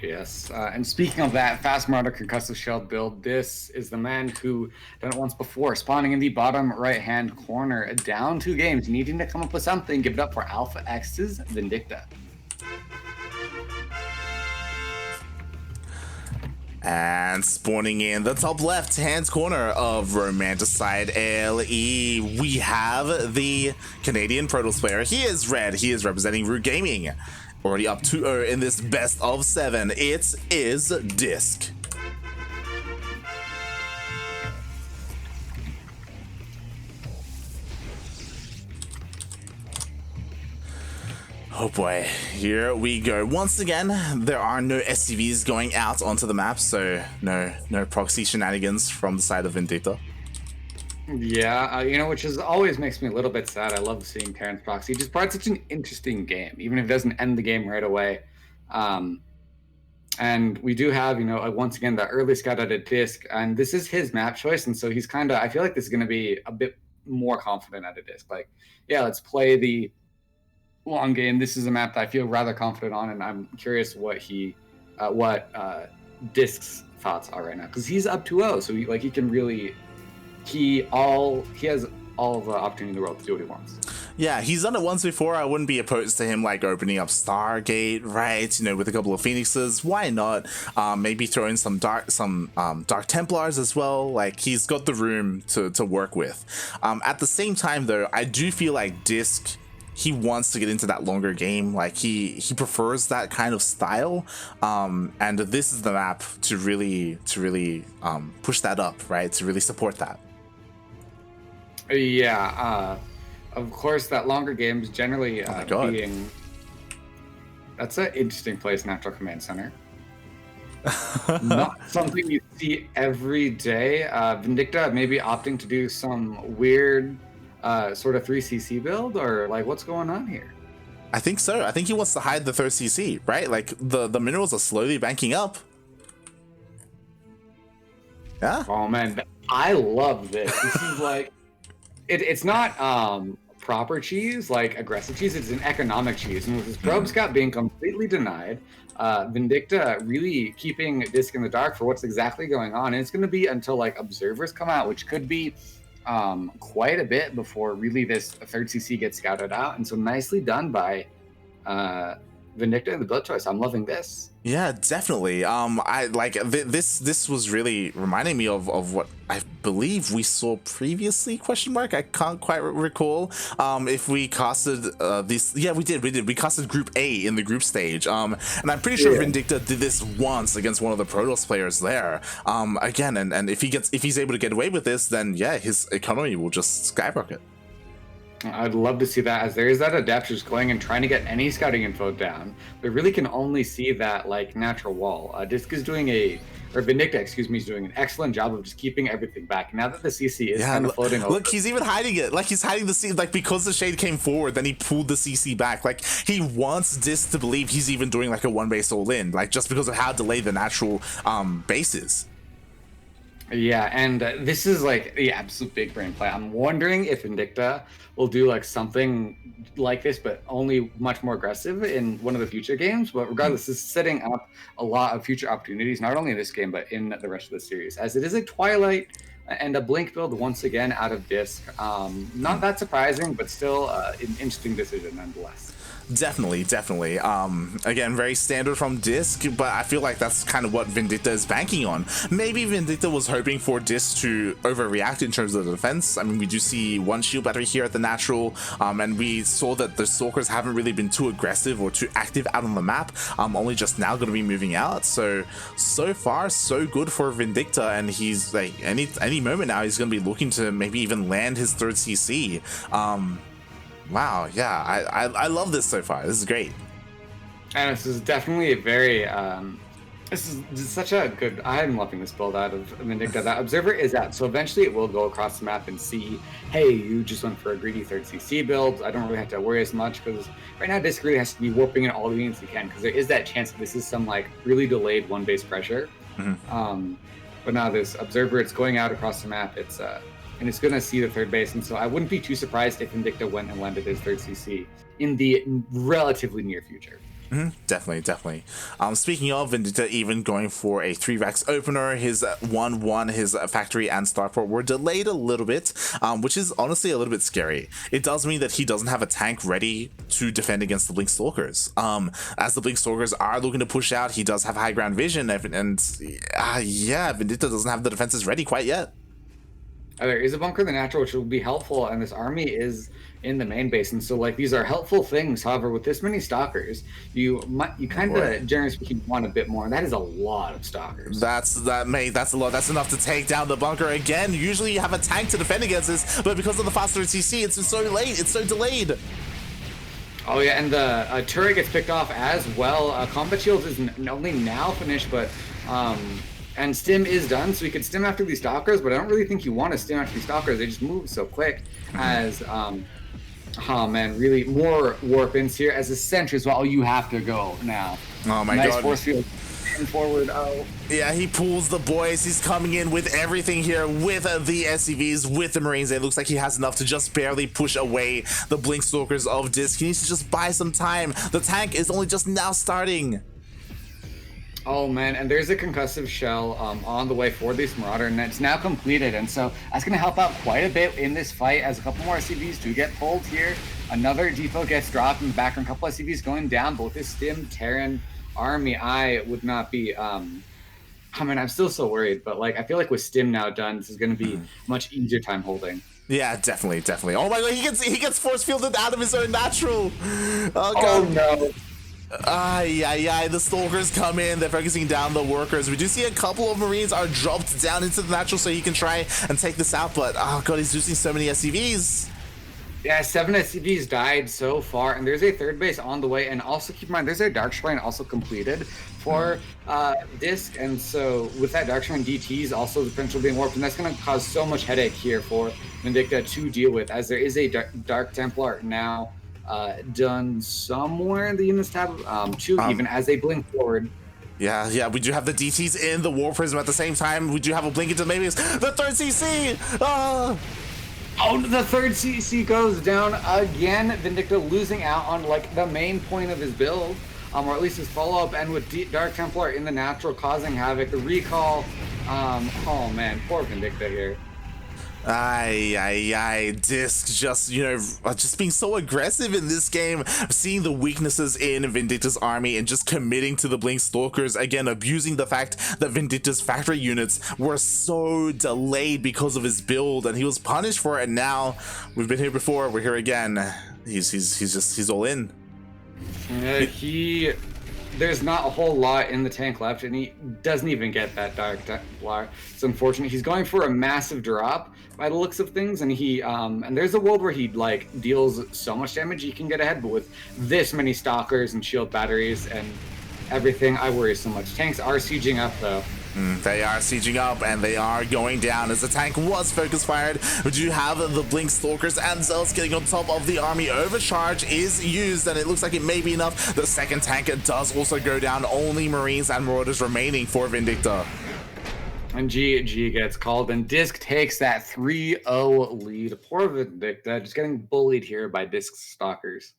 Yes, and speaking of that, fast Marauder concussive shell build, this is the man who done it once before, spawning in the bottom right-hand corner, down 2 games, needing to come up with something. Give it up for Alpha X's Vindicta. And spawning in the top left-hand corner of Romanticide LE, we have the Canadian Protoss player. He is red. He is representing Root Gaming. Already up 2-0 in this best of 7. It is DisK. Oh boy, here we go. Once again, there are no SCVs going out onto the map, so no proxy shenanigans from the side of Vindicta. Yeah, you know, which is always makes me a little bit sad. I love seeing Terran's proxy. He just brought such an interesting game, even if it doesn't end the game right away. And we do have, you know, once again, the early scout out at DisK, and this is his map choice, and so he's kind of, I feel like this is going to be a bit more confident at a DisK. Like, yeah, let's play the long game. This is a map that I feel rather confident on, and I'm curious what DisK's thoughts are right now, because he's up 2-0, so he can really. He has all the opportunity in the world to do what he wants. Yeah, he's done it once before. I wouldn't be opposed to him like opening up Stargate, right? You know, with a couple of Phoenixes. Why not? Maybe throw in some Dark Templars as well. Like, he's got the room to work with. At the same time, though, I do feel like DisK, he wants to get into that longer game. Like, he prefers that kind of style, and this is the map to really push that up, right? To really support that. Yeah, of course, that longer game is generally being. That's an interesting place, Natural Command Center. Not something you see every day. Vindicta maybe opting to do some weird sort of 3cc build, or like what's going on here? I think so. I think he wants to hide the 3rd cc, right? Like the minerals are slowly banking up. Yeah. Oh man, I love this. This is like, it's not proper cheese, like aggressive cheese. It's an economic cheese, and with this probe scout being completely denied, Vindicta really keeping DisK in the dark for what's exactly going on. And it's going to be until like observers come out, which could be quite a bit before really this third CC gets scouted out. And so nicely done by Vindicta and the build choice. I'm loving this. Yeah, definitely. I like this was really reminding me of what I believe we saw previously, question mark. I can't quite recall if we casted this. Yeah, we did. We casted group A in the group stage. And I'm pretty sure Vindicta did this once against one of the Protoss players there. Again, and if he's able to get away with this, then yeah, his economy will just skyrocket. I'd love to see that, as there is that adept who's going and trying to get any scouting info down. They really can only see that like natural wall. DisK is doing Vindicta, excuse me, is doing an excellent job of just keeping everything back. Now that the CC is kind of floating over. Look, he's even hiding it. Like he's hiding the CC, like because the shade came forward, then he pulled the CC back. Like he wants DisK to believe he's even doing like a one base all in, like just because of how delayed the natural base is. Yeah, and this is like the absolute big brain play. I'm wondering if Vindicta will do like something like this, but only much more aggressive in one of the future games. But regardless, this is setting up a lot of future opportunities, not only in this game, but in the rest of the series, as it is a Twilight and a Blink build once again out of DisK. Not that surprising, but still an interesting decision nonetheless. Definitely. Again, very standard from DisK, but I feel like that's kind of what Vindicta is banking on. Maybe Vindicta was hoping for DisK to overreact in terms of the defense. I mean, we do see one shield battery here at the natural, and we saw that the Stalkers haven't really been too aggressive or too active out on the map, only just now going to be moving out. So far, so good for Vindicta, and he's like, any moment now, he's going to be looking to maybe even land his third CC. Wow, yeah, I love this so far. This is great. And this is definitely a very, this is such a good, I'm loving this build out of Vindicta. That Observer is out, so eventually it will go across the map and see, hey, you just went for a greedy third CC build. I don't really have to worry as much, because right now DisK really has to be warping in all the units he can, because there is that chance that this is some like really delayed one base pressure. But now this Observer, it's going out across the map. And it's going to see the third base, and so I wouldn't be too surprised if Vindicta went and landed his third CC in the relatively near future. Definitely. Speaking of Vindicta, even going for a 3-Rex opener, his 1-1, his factory and starport were delayed a little bit, which is honestly a little bit scary. It does mean that he doesn't have a tank ready to defend against the Blink Stalkers. As the Blink Stalkers are looking to push out, he does have high ground vision, and yeah, Vindicta doesn't have the defenses ready quite yet. There is a bunker in the natural, which will be helpful, and this army is in the main base, and so like these are helpful things. However, with this many stalkers, you kind of, generally speaking, want a bit more, and that is a lot of stalkers. That's a lot. That's enough to take down the bunker again. Usually you have a tank to defend against this, but because of the faster CC, it's so late. It's so delayed. Oh yeah, and the turret gets picked off as well. Combat shields is only now finished, but and stim is done, so you could stim after these stalkers, but I don't really think you want to stim after these stalkers. They just move so quick. As oh man, really more warp ins here. As a sentry as well, you have to go now. Oh my god. Nice force field forward. Oh. Yeah, he pulls the boys. He's coming in with everything here, with the SCVs, with the Marines. It looks like he has enough to just barely push away the Blink Stalkers of DisK. He needs to just buy some time. The tank is only just now starting. Oh man, and there's a concussive shell on the way for this Marauder, and it's now completed, and so that's going to help out quite a bit in this fight, as a couple more SCVs do get pulled here. Another depot gets dropped in the background, a couple SCVs going down. Both this Stim Terran army, I would not be, I mean, I'm still so worried, but like I feel like with Stim now done, this is going to be much easier time holding. Yeah, definitely. Oh my god, he gets force fielded out of his own natural. Oh god. Oh no. Yeah, the Stalkers come in, they're focusing down the workers. We do see a couple of Marines are dropped down into the natural so he can try and take this out, but oh god, he's losing so many SCVs. Yeah, 7 SCVs died so far, and there's a third base on the way, and also keep in mind, there's a Dark Shrine also completed for DisK, and so with that Dark Shrine, DT is also the potential being warped, and that's going to cause so much headache here for Vindicta to deal with, as there is a Dark Templar now done somewhere in the units tab, even as they blink forward. Yeah, we do have the DTs in the War Prism at the same time. We do have a blink into maybe the third CC. Oh, the third CC goes down again. Vindicta losing out on like the main point of his build, or at least his follow-up, and with Dark Templar in the natural causing havoc. The recall, oh man, poor Vindicta here. DisK just, just being so aggressive in this game, seeing the weaknesses in Vindicta's army and just committing to the Blink Stalkers, again, abusing the fact that Vindicta's factory units were so delayed because of his build, and he was punished for it, and now we've been here before, we're here again. He's all in. There's not a whole lot in the tank left, and he doesn't even get that Dark Templar. It's unfortunate. He's going for a massive drop by the looks of things, and and there's a world where he like deals so much damage he can get ahead, but with this many stalkers and shield batteries and everything, I worry so much. Tanks are sieging up though. They are sieging up, and they are going down as the tank was focus fired. But you have the Blink Stalkers and Zealots getting on top of the army. Overcharge is used, and it looks like it may be enough. The second tank does also go down. Only Marines and Marauders remaining for Vindicta. And GG gets called, and DisK takes that 3-0 lead. Poor Vindicta, just getting bullied here by DisK Stalkers.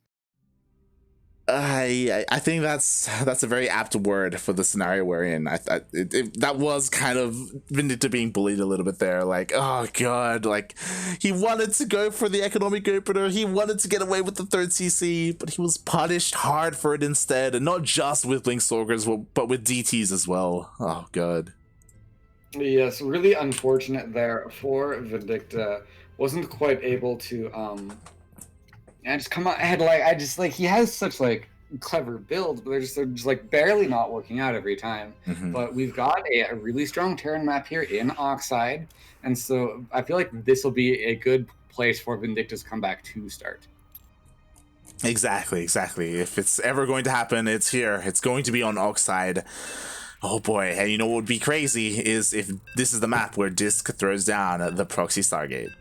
I think that's a very apt word for the scenario we're in. That was kind of Vindicta being bullied a little bit there. Like, oh god, like he wanted to go for the economic opener, he wanted to get away with the third CC, but he was punished hard for it instead, and not just with Blink Stalkers, but with DTs as well. Oh god. Yes, really unfortunate there for Vindicta. Wasn't quite able to and just come out ahead. He has such like clever builds, but they're just like barely not working out every time. But we've got a really strong Terran map here in Oxide, and so I feel like this will be a good place for Vindicta's comeback to start. Exactly. If it's ever going to happen, it's here. It's going to be on Oxide. Oh boy, and you know what would be crazy is if this is the map where DisK throws down the proxy Stargate.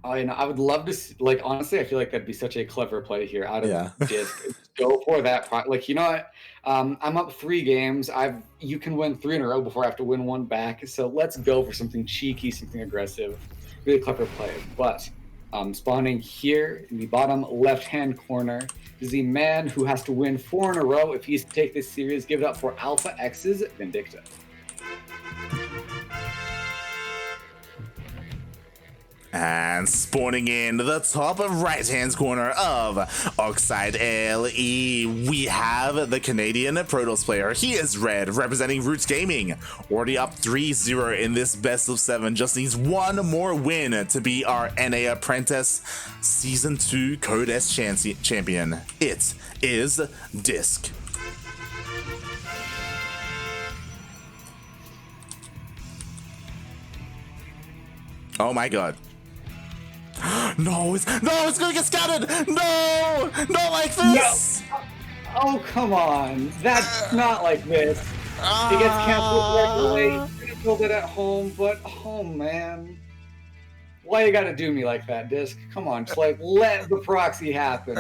Oh, I would love to see, like, honestly, I feel like that'd be such a clever play here out of DisK. Go for that. Like, you know what? I'm up 3 games. You can win 3 in a row before I have to win 1 back. So let's go for something cheeky, something aggressive. Really clever play. But spawning here in the bottom left-hand corner is the man who has to win 4 in a row if he's to take this series. Give it up for Alpha X's Vindicta. And spawning in the top right-hand corner of Oxide LE, we have the Canadian Protoss player. He is red, representing Roots Gaming. Already up 3-0 in this best of 7. Just needs 1 more win to be our NA Apprentice Season 2 Code S champion. It is DisK. Oh my god. No, it's gonna get scattered! No! Not like this! No. Oh, come on. That's not like this. It gets canceled right away. You could have built it at home, but oh man. Why you gotta do me like that, DisK? Come on, just like let the proxy happen.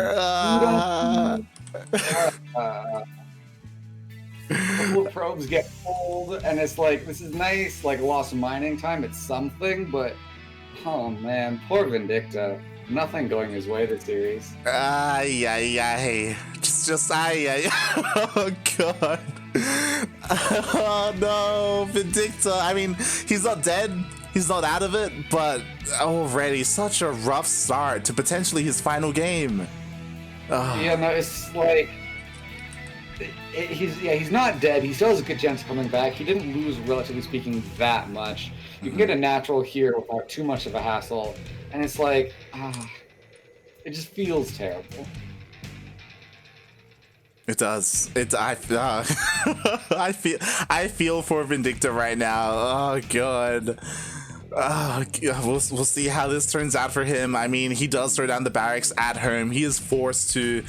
Couple of probes get pulled, and it's like, this is nice, like loss of mining time, it's something, but oh man, poor Vindicta. Nothing going his way this series. Oh god. Oh no, Vindicta. I mean, he's not dead. He's not out of it, but already such a rough start to potentially his final game. Yeah, no, it's like he's not dead. He still has a good chance of coming back. He didn't lose, relatively speaking, that much. You can get a natural here without too much of a hassle, and it's like, it just feels terrible. It does. I feel for Vindicta right now. Oh god. We'll see how this turns out for him. I mean, he does throw down the barracks at home. He is forced to, the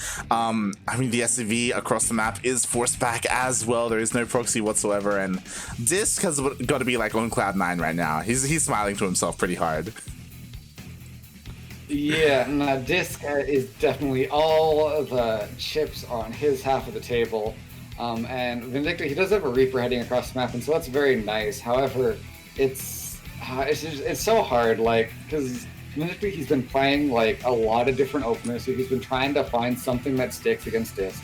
SCV across the map is forced back as well. There is no proxy whatsoever, and DisK has got to be like on cloud 9 right now. He's smiling to himself pretty hard. Yeah, DisK is definitely all of the chips on his half of the table. And Vindicta, he does have a Reaper heading across the map, and so that's very nice. However, it's so hard, like, because Vindicta, he's been playing like a lot of different openers, so he's been trying to find something that sticks against DisK,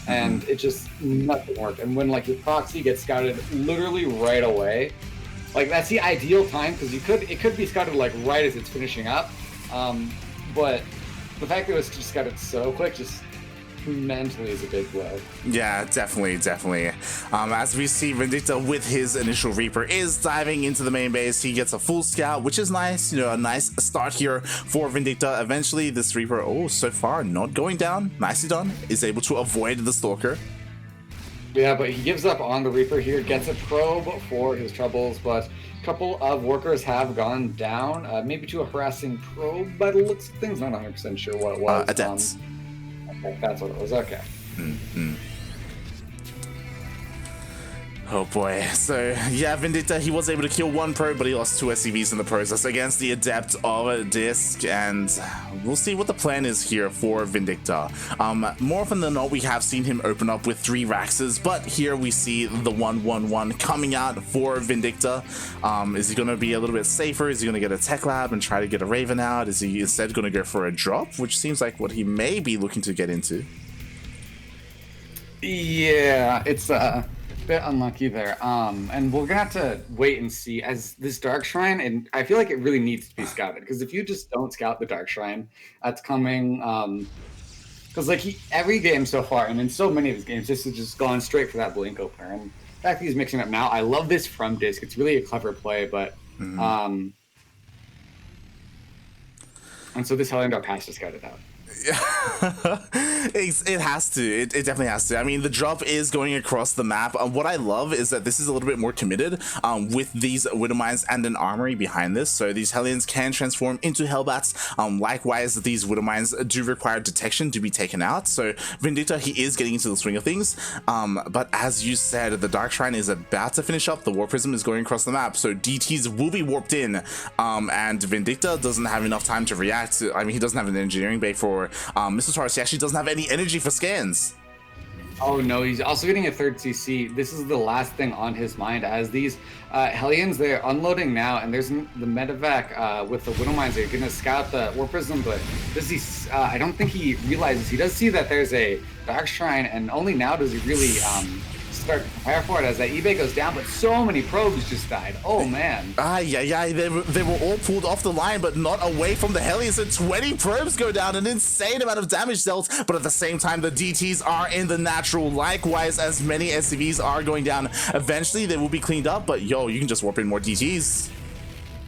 and it just nothing worked. And when like your proxy gets scouted literally right away, like that's the ideal time, because it could be scouted like right as it's finishing up, but the fact that it was just scouted so quick just mentally is a big blow. Yeah, definitely. As we see, Vindicta with his initial Reaper is diving into the main base. He gets a full scout, which is nice. You know, a nice start here for Vindicta. Eventually, this Reaper, so far not going down. Nicely done. Is able to avoid the Stalker. Yeah, but he gives up on the Reaper here, gets a probe for his troubles, but a couple of workers have gone down, maybe to a harassing probe by the looks of things. Not 100% sure what it was. Adepts. Okay, that's what it was. Okay. Oh boy. So yeah, Vindicta, he was able to kill one probe, but he lost 2 SCVs in the process against the Adept of DisK, and we'll see what the plan is here for Vindicta. More often than not, we have seen him open up with 3 Raxes, but here we see the 1-1-1 coming out for Vindicta. Is he going to be a little bit safer? Is he going to get a Tech Lab and try to get a Raven out? Is he instead going to go for a drop, which seems like what he may be looking to get into? Yeah, it's bit unlucky there, and we're gonna have to wait and see as this Dark Shrine, and I feel like it really needs to be scouted, because if you just don't scout the Dark Shrine that's coming, because like every game so far, and in so many of his games, this has just gone straight for that Blink opener, and the fact that he's mixing up now, I love this from DisK. It's really a clever play, but and so this Hellion Dark has to scout it out. It has to. It definitely has to. I mean, the drop is going across the map. What I love is that this is a little bit more committed with these Widow Mines and an armory behind this. So these Hellions can transform into Hellbats. Likewise, these Widow Mines do require detection to be taken out. So Vindicta, he is getting into the swing of things. But as you said, the Dark Shrine is about to finish up. The Warp Prism is going across the map. So DTs will be warped in. And Vindicta doesn't have enough time to react. I mean, he doesn't have an engineering bay for Missile Taurus. He actually doesn't have any energy for scans. Oh no, he's also getting a 3rd CC. This is the last thing on his mind, as these Hellions, they're unloading now, and there's the medevac with the Widow Mines. They're going to scout the Warp Prism, but does he? I don't think he realizes. He does see that there's a Dark Shrine, and only now does he really start to prepare for it, as that eBay goes down, but so many probes just died. Oh man. Yeah, they were all pulled off the line, but not away from the Hellions, and 20 probes go down, an insane amount of damage dealt, but at the same time, the DTs are in the natural. Likewise, as many SCVs are going down. Eventually, they will be cleaned up, but yo, you can just warp in more DTs.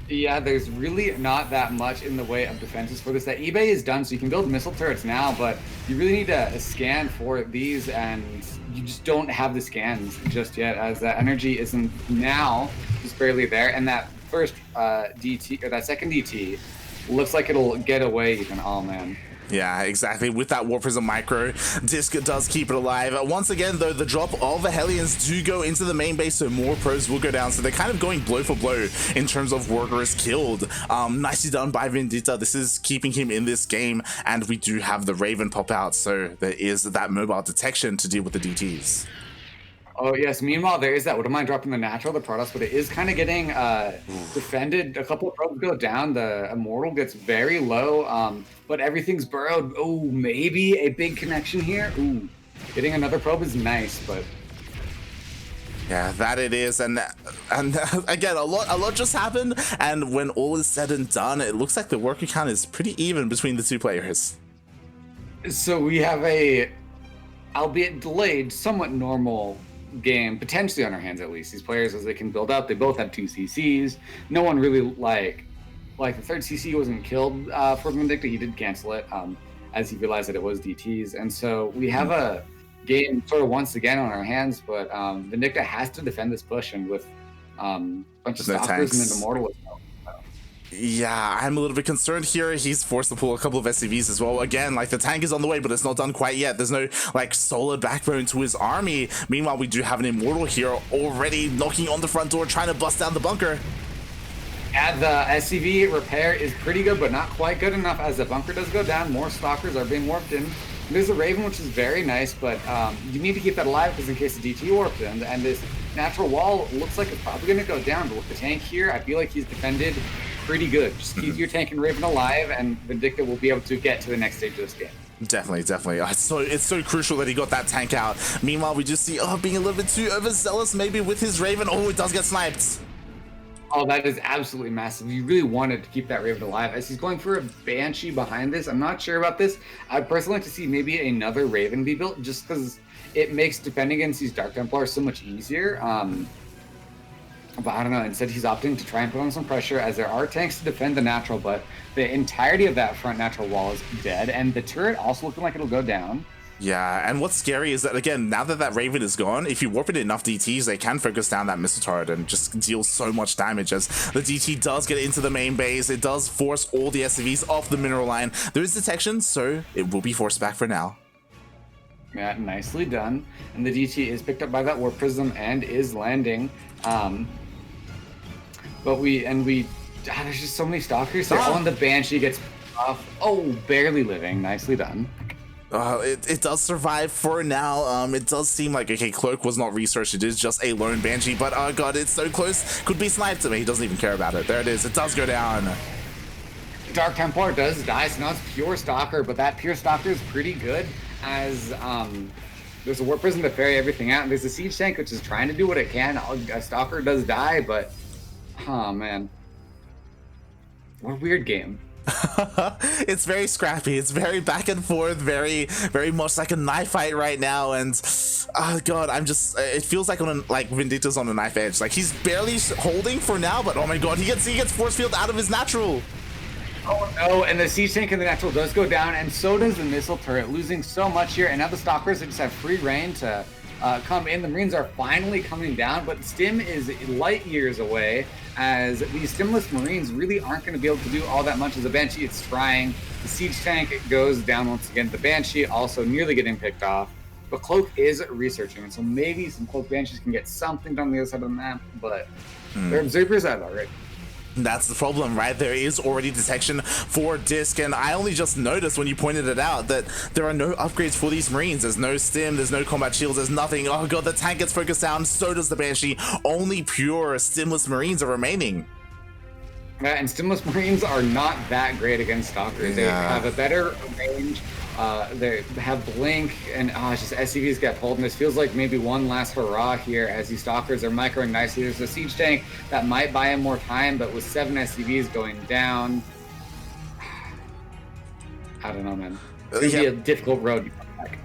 Yeah, there's really not that much in the way of defenses for this. That eBay is done, so you can build missile turrets now, but you really need a scan for these, and you just don't have the scans just yet, as that energy isn't now just barely there, and that first DT, or that second DT, looks like it'll get away even. Oh man. Yeah, exactly. With that Warp Prism micro, DisK does keep it alive. Once again, though, the drop of the Hellions do go into the main base, so more probes will go down. So they're kind of going blow for blow in terms of workers killed. Nicely done by Vindicta. This is keeping him in this game, and we do have the Raven pop out, so there is that mobile detection to deal with the DTs. Oh yes, meanwhile there is that Widow Mine dropping the natural, the Protoss, but it is kind of getting defended. A couple of probes go down, the Immortal gets very low, but everything's burrowed. Oh, maybe a big connection here. Ooh, getting another probe is nice, but yeah, that it is, and again, a lot just happened, and when all is said and done, it looks like the worker count is pretty even between the two players. So we have a, albeit delayed, somewhat normal game potentially on our hands. At least these players, as they can build up, they both have 2 CCs. No one really like the 3rd CC wasn't killed for Vindicta. He did cancel it as he realized that it was DTs, and so we have a game sort of once again on our hands. But Vindicta has to defend this push, and with a bunch of Stalkers and an Immortal as well. Yeah, I'm a little bit concerned here. He's forced to pull a couple of SCVs as well. Again, like the tank is on the way, but it's not done quite yet. There's no like solid backbone to his army. Meanwhile, we do have an Immortal here already knocking on the front door, trying to bust down the bunker. And the SCV repair is pretty good, but not quite good enough, as the bunker does go down. More Stalkers are being warped in. There's a Raven, which is very nice, but you need to keep that alive because in case the DT warps in, and this natural wall looks like it's probably going to go down. But with the tank here, I feel like he's defended pretty good. Just keep your tank and Raven alive, and Vindicta will be able to get to the next stage of this game. Definitely. It's so crucial that he got that tank out. Meanwhile, we just see being a little bit too overzealous maybe with his Raven. Oh, it does get sniped. Oh, that is absolutely massive. You really wanted to keep that Raven alive. As he's going for a Banshee behind this, I'm not sure about this. I'd personally like to see maybe another Raven be built, just because it makes defending against these Dark Templars so much easier. But I don't know. Instead, he's opting to try and put on some pressure, as there are tanks to defend the natural, but the entirety of that front natural wall is dead, and the turret also looking like it'll go down. Yeah, and what's scary is that, again, now that that Raven is gone, if you warp it enough DTs, they can focus down that missile turret and just deal so much damage, as the DT does get into the main base. It does force all the SCVs off the mineral line. There is detection, so it will be forced back for now. Yeah, nicely done. And the DT is picked up by that Warp Prism and is landing. But there's just so many Stalkers here. Oh, and the Banshee gets off. Oh, barely living. Nicely done. It does survive for now. It does seem like, okay, Cloak was not researched. It is just a lone Banshee, but oh god, it's so close. Could be sniped. I mean, he doesn't even care about it. There it is. It does go down. Dark Templar does die, so now it's pure Stalker, but that pure Stalker is pretty good, as there's a Warp Prism to ferry everything out, and there's a Siege Tank which is trying to do what it can. A Stalker does die, but oh man, what a weird game. It's very scrappy. It's very back and forth, very much like a knife fight right now, and oh god, it feels like Vindicta's on a knife edge. Like, he's barely holding for now, but oh my god, he gets force field out of his natural. Oh no, and the Siege Tank and the natural does go down, and so does the missile turret, losing so much here, and now the Stalkers just have free reign to come in. The Marines are finally coming down, but Stim is light years away, as these Stimless Marines really aren't going to be able to do all that much as a Banshee. It's trying. The Siege Tank goes down once again. The Banshee also nearly getting picked off, but Cloak is researching, and so maybe some Cloak Banshees can get something done on the other side of the map, but their Observers out already. That's the problem, right? There is already detection for DisK, and I only just noticed when you pointed it out that there are no upgrades for these Marines. There's no stim, there's no combat shields, there's nothing. Oh god, the tank gets focused down, so does the Banshee. Only pure stimless Marines are remaining. Yeah, and stimless Marines are not that great against Stalkers. They have a better range. They have Blink, and it's just SCVs get pulled, and this feels like maybe one last hurrah here as these Stalkers are microing nicely. There's a Siege Tank that might buy him more time, but with 7 SCVs going down, I don't know, man. It's going to be a difficult road.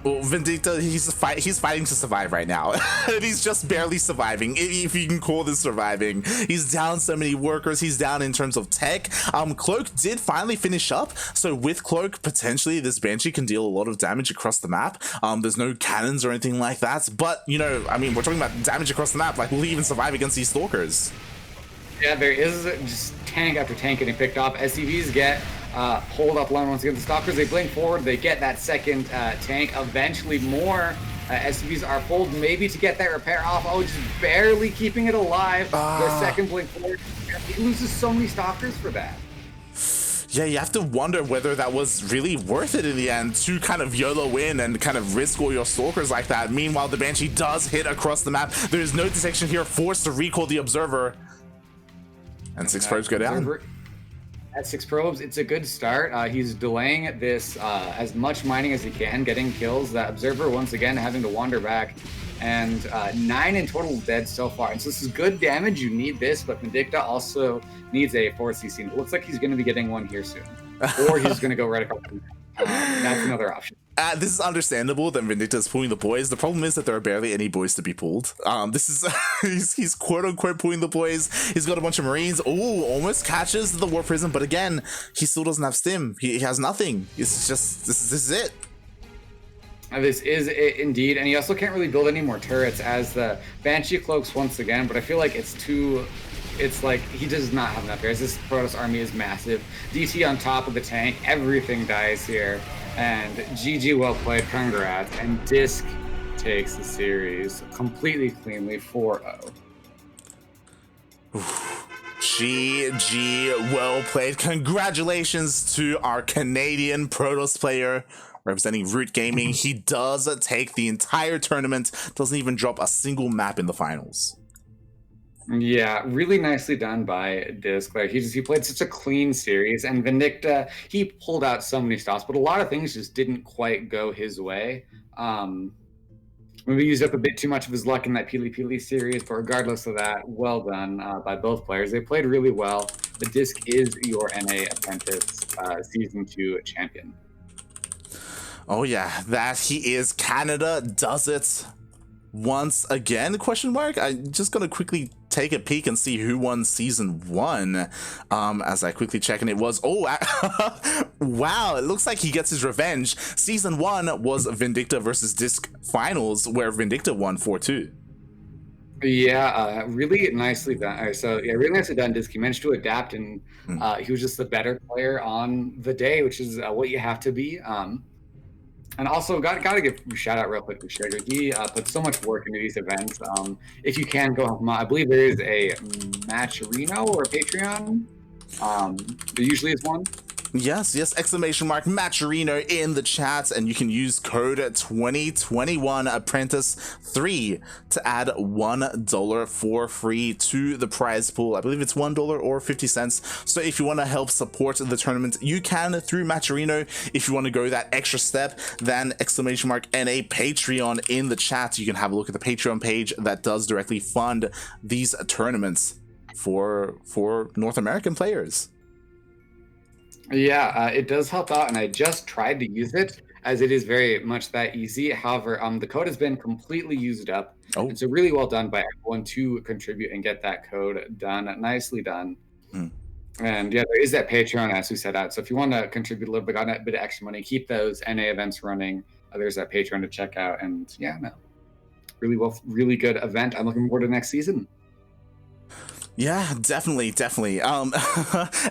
Well, Vindicta, he's fighting to survive right now. And he's just barely surviving, if you can call this surviving. He's down so many workers. He's down in terms of tech. Cloak did finally finish up, so with Cloak, potentially this Banshee can deal a lot of damage across the map. There's no cannons or anything like that, but, you know, I mean, we're talking about damage across the map. Like, will he even survive against these Stalkers? Yeah, there is just tank after tank getting picked off. SCVs get pulled up line once again. The Stalkers, they blink forward, they get that second tank. Eventually more SCVs are pulled, maybe to get that repair off. Oh, just barely keeping it alive. The second blink forward. He loses so many Stalkers for that. Yeah, you have to wonder whether that was really worth it in the end to kind of YOLO in and kind of risk all your Stalkers like that. Meanwhile, the Banshee does hit across the map. There's no detection here, forced to recall the Observer. And 6 probes go down. At 6 probes, it's a good start. He's delaying this as much mining as he can, getting kills. The Observer, once again, having to wander back. And 9 in total dead so far. And so this is good damage. You need this, but Vindicta also needs a 4th CC. It looks like he's going to be getting one here soon. Or he's going to go right across the map. That's another option. This is understandable that Vindicta is pulling the boys. The problem is that there are barely any boys to be pulled. This is he's quote unquote pulling the boys. He's got a bunch of Marines. Oh, almost catches the Warp Prism, but again, he still doesn't have stim. He has nothing. It's just this is it. This is it indeed, and he also can't really build any more turrets as the Banshee cloaks once again. But I feel like it's like he does not have enough here. This Protoss army is massive. DT on top of the tank, everything dies here. And GG, well played, congrats. And DisK takes the series completely cleanly, 4-0. GG, well played. Congratulations to our Canadian Protoss player. representing Root Gaming. He does take the entire tournament, doesn't even drop a single map in the finals. Yeah, really nicely done by DisK. Like he played such a clean series, and Vindicta, he pulled out so many stops, but a lot of things just didn't quite go his way. Maybe used up a bit too much of his luck in that Pili series, but regardless of that, well done by both players. They played really well. The DisK is your NA Apprentice Season 2 champion. Oh yeah, that he is. Canada does it once again, question mark. I'm just gonna quickly take a peek and see who won season 1 as I quickly check, and it was wow, it looks like he gets his revenge. Season 1 was Vindicta versus DisK finals, where Vindicta won 4-2. Yeah, really nicely done. So yeah, really nicely done, DisK. He managed to adapt, and he was just the better player on the day, which is what you have to be. And also, got to give a shout out real quick to Shader. He put so much work into these events. If you can go help him out, I believe there is a Matcherino or a Patreon. There usually is one. Yes, exclamation mark Matcherino in the chat, and you can use code 2021 Apprentice 3 to add $1 for free to the prize pool. I believe it's $1 or 50 cents. So if you want to help support the tournament, you can through Matcherino. If you want to go that extra step, then exclamation mark NA Patreon in the chat. You can have a look at the Patreon page that does directly fund these tournaments for North American players. Yeah, it does help out, and I just tried to use it, as it is very much that easy. However, the code has been completely used up, and so really well done by everyone to contribute and get that code done. Nicely done. And yeah, there is that Patreon, as we set out. So if you want to contribute a little bit, got a bit of extra money, keep those NA events running, there's that Patreon to check out. And yeah, no, really good event. I'm looking forward to next season. Yeah, definitely.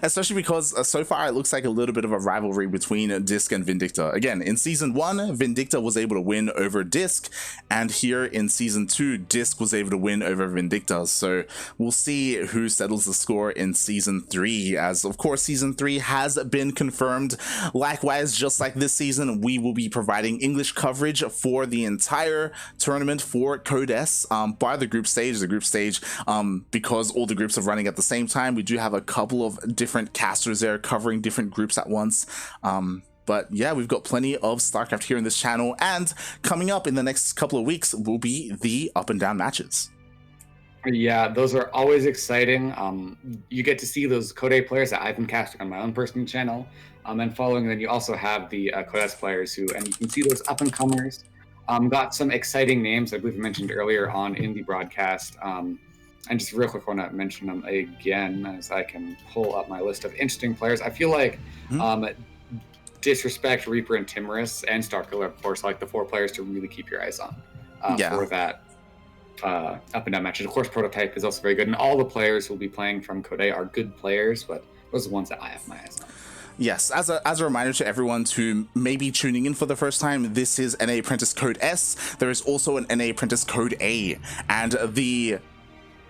Especially because so far it looks like a little bit of a rivalry between DisK and Vindicta. Again, in season 1, Vindicta was able to win over DisK, and here in season 2, DisK was able to win over Vindicta. So we'll see who settles the score in season 3, as of course season 3 has been confirmed. Likewise, just like this season, we will be providing English coverage for the entire tournament for Code S by the group stage. Because all the groups are running at the same time, we do have a couple of different casters there covering different groups at once. But yeah, we've got plenty of StarCraft here in this channel, and coming up in the next couple of weeks will be the up and down matches. Yeah, those are always exciting. You get to see those Code A players that I've been casting on my own personal channel, and following. Then you also have the Code S players and you can see those up and comers. Got some exciting names I believe I mentioned earlier on in the broadcast. And just real quick, I want to mention them again as I can pull up my list of interesting players. I feel like Disrespect, Reaper, and Timorous, and Starkiller, of course, like the 4 players to really keep your eyes on for that up and down matches. Of course, Prototype is also very good, and all the players who will be playing from Code A are good players, but those are the ones that I have my eyes on. Yes, as a reminder to everyone who may be tuning in for the first time, this is NA Apprentice Code S. There is also an NA Apprentice Code A, and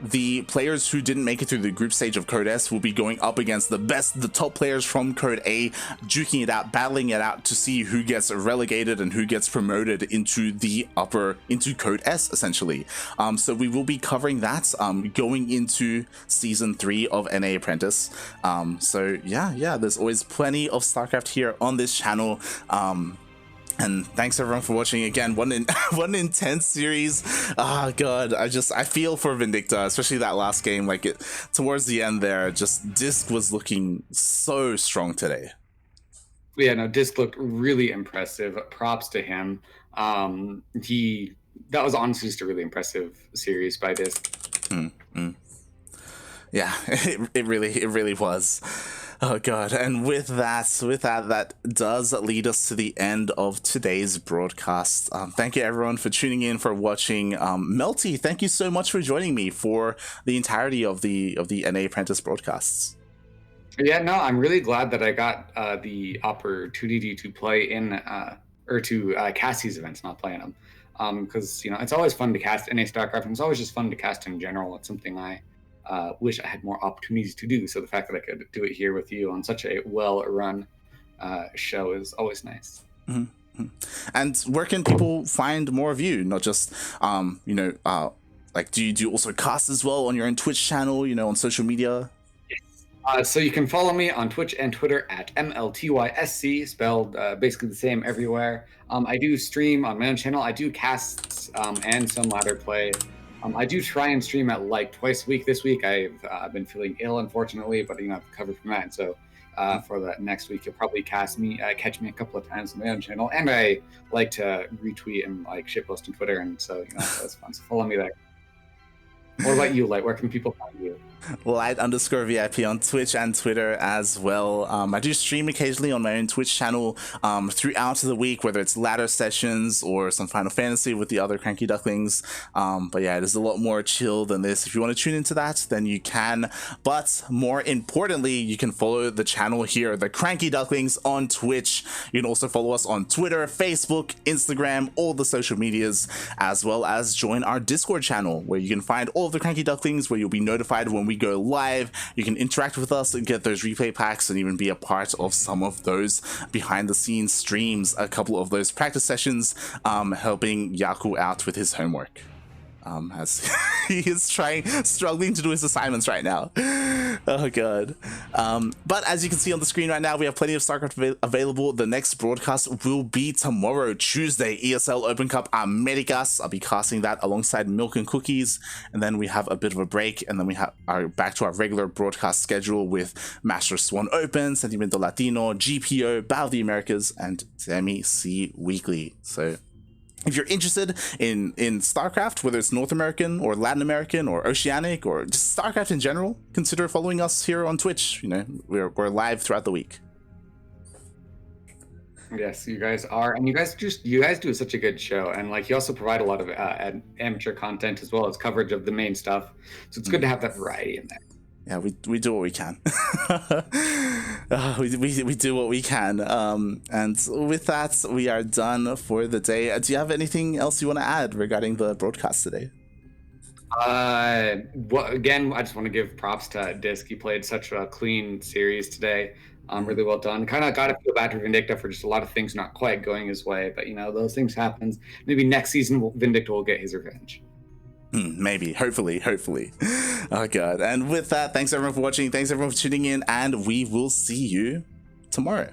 the players who didn't make it through the group stage of Code S will be going up against the top players from Code A, duking it out, battling it out to see who gets relegated and who gets promoted into Code S, essentially. So we will be covering that going into season 3 of NA Apprentice. So yeah, there's always plenty of StarCraft here on this channel. And thanks everyone for watching again. One intense series. Oh god, I feel for Vindicta, especially that last game. Like towards the end there, just DisK was looking so strong today. Yeah, no, DisK looked really impressive. Props to him. That was honestly just a really impressive series by DisK. Yeah, it really was. Oh god, and with that does lead us to the end of today's broadcast. Thank you everyone for tuning in, for watching. mLty, thank you so much for joining me for the entirety of the NA Apprentice broadcasts. Yeah, no, I'm really glad that I got the opportunity to play in or to cast these events, not playing them, because it's always fun to cast NA StarCraft, and it's always just fun to cast in general. It's something I wish I had more opportunities to do. So the fact that I could do it here with you on such a well-run show is always nice. And where can people find more of you? Not just, like, do you do also cast as well on your own Twitch channel, on social media? So you can follow me on Twitch and Twitter at mLtysc, spelled basically the same everywhere. I do stream on my own channel. I do casts and some ladder play. I do try and stream at like twice a week. This week I've been feeling ill, unfortunately, but I've recovered from that. So for that next week, you'll probably catch me a couple of times on my own channel. And I like to retweet and like shitpost on Twitter, and so that's fun. So follow me there. What about you, Light? Where can people find you? Light_VIP on Twitch and Twitter as well. I do stream occasionally on my own Twitch channel throughout the week, whether it's ladder sessions or some Final Fantasy with the other CranKy Ducklings. But yeah, it is a lot more chill than this. If you want to tune into that, then you can. But more importantly, you can follow the channel here, the CranKy Ducklings, on Twitch. You can also follow us on Twitter, Facebook, Instagram, all the social medias, as well as join our Discord channel, where you can find all of the CranKy Ducklings, where you'll be notified when we go live. You can interact with us and get those replay packs and even be a part of some of those behind the scenes streams, a couple of those practice sessions, helping Yaku out with his homework, as he is struggling to do his assignments right now. Oh god. But as you can see on the screen right now, we have plenty of StarCraft available. The next broadcast will be tomorrow, Tuesday, ESL Open Cup Americas. I'll be casting that alongside Milk and Cookies, and then we have a bit of a break, and then we are back to our regular broadcast schedule with Master Swan Open, Sentimiento Latino, GPO, Battle of the Americas, and Semi C Weekly. So if you're interested in StarCraft, whether it's North American or Latin American or Oceanic or just StarCraft in general, consider following us here on Twitch. We're live throughout the week. Yes, you guys are, and you guys do such a good show, and like you also provide a lot of amateur content as well as coverage of the main stuff. So it's good to have that variety in there. Yeah, we do what we can. we do what we can. And with that, we are done for the day. Do you have anything else you want to add regarding the broadcast today? Again, I just want to give props to DisK. He played such a clean series today. Really well done. Kind of got to feel bad for Vindicta for just a lot of things not quite going his way, but those things happen. Maybe next season Vindicta will get his revenge. Maybe, hopefully. Oh god. And with that, thanks everyone for watching, thanks everyone for tuning in, and we will see you tomorrow.